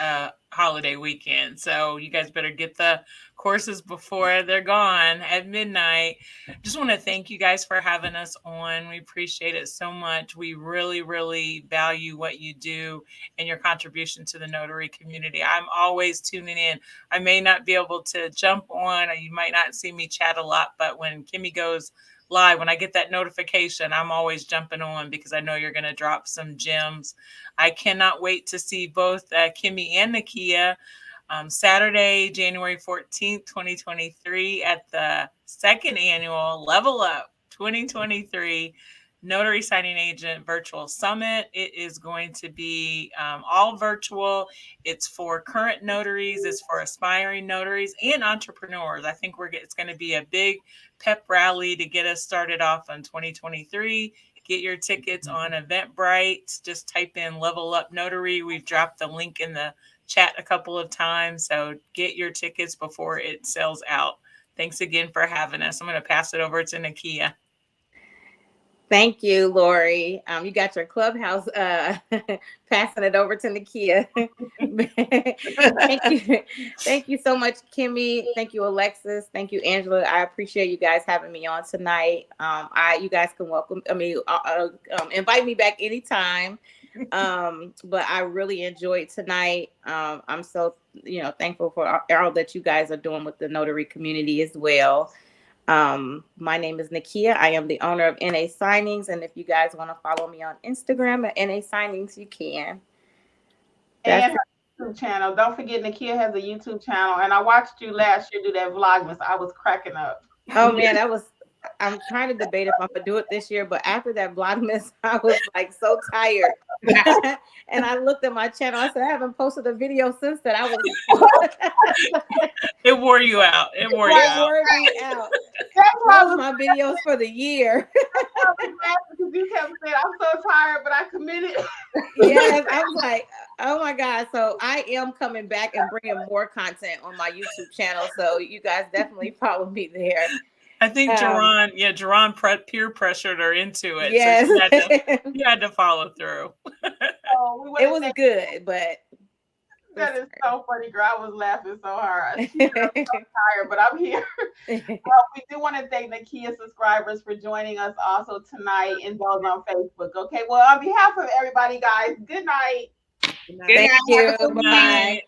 holiday weekend. So you guys better get the courses before they're gone at midnight. Just want to thank you guys for having us on. We appreciate it so much. We really, really value what you do and your contribution to the notary community. I'm always tuning in. I may not be able to jump on, or you might not see me chat a lot, but when Kimmi goes live, when I get that notification, I'm always jumping on because I know you're going to drop some gems. I cannot wait to see both Kimmi and Nikia Saturday, January 14th, 2023 at the second annual Level Up 2023 Notary Signing Agent Virtual Summit. It is going to be all virtual. It's for current notaries, it's for aspiring notaries and entrepreneurs. I think it's going to be a big pep rally to get us started off on 2023. Get your tickets on Eventbrite. Just type in Level Up Notary. We've dropped the link in the chat a couple of times, so get your tickets before it sells out. Thanks again for having us. I'm going to pass it over to Nikia. Thank you, Lori. You got your Clubhouse passing it over to Nikia. Thank you so much, Kimmi. Thank you, Alexis. Thank you, Angela. I appreciate you guys having me on tonight. You guys can invite me back anytime. But I really enjoyed tonight. I'm so thankful for all that you guys are doing with the notary community as well. My name is Nikia. I am the owner of NA Signings, and if you guys want to follow me on Instagram at NA Signings, you can. And her YouTube channel. Don't forget, Nikia has a YouTube channel, and I watched you last year do that Vlogmas. I was cracking up. Oh man, I'm trying to debate if I'm gonna do it this year, but after that Vlogmas, I was like so tired. And I looked at my channel. I said, I haven't posted a video since that. It wore you out. It wore you out. That was my videos for the year. Because you kept saying, I'm so tired, but I committed. Yes, I was like, oh my God. So I am coming back and bringing more content on my YouTube channel. So you guys definitely follow me there. I think Jerron peer pressured her into it. Yes. So you had to follow through. It was good, but that is so funny, girl. I was laughing so hard. I'm so tired, but I'm here. We do want to thank Nikia subscribers for joining us also tonight and those on Facebook. Okay, well, on behalf of everybody, guys, good night. Thank you. Bye.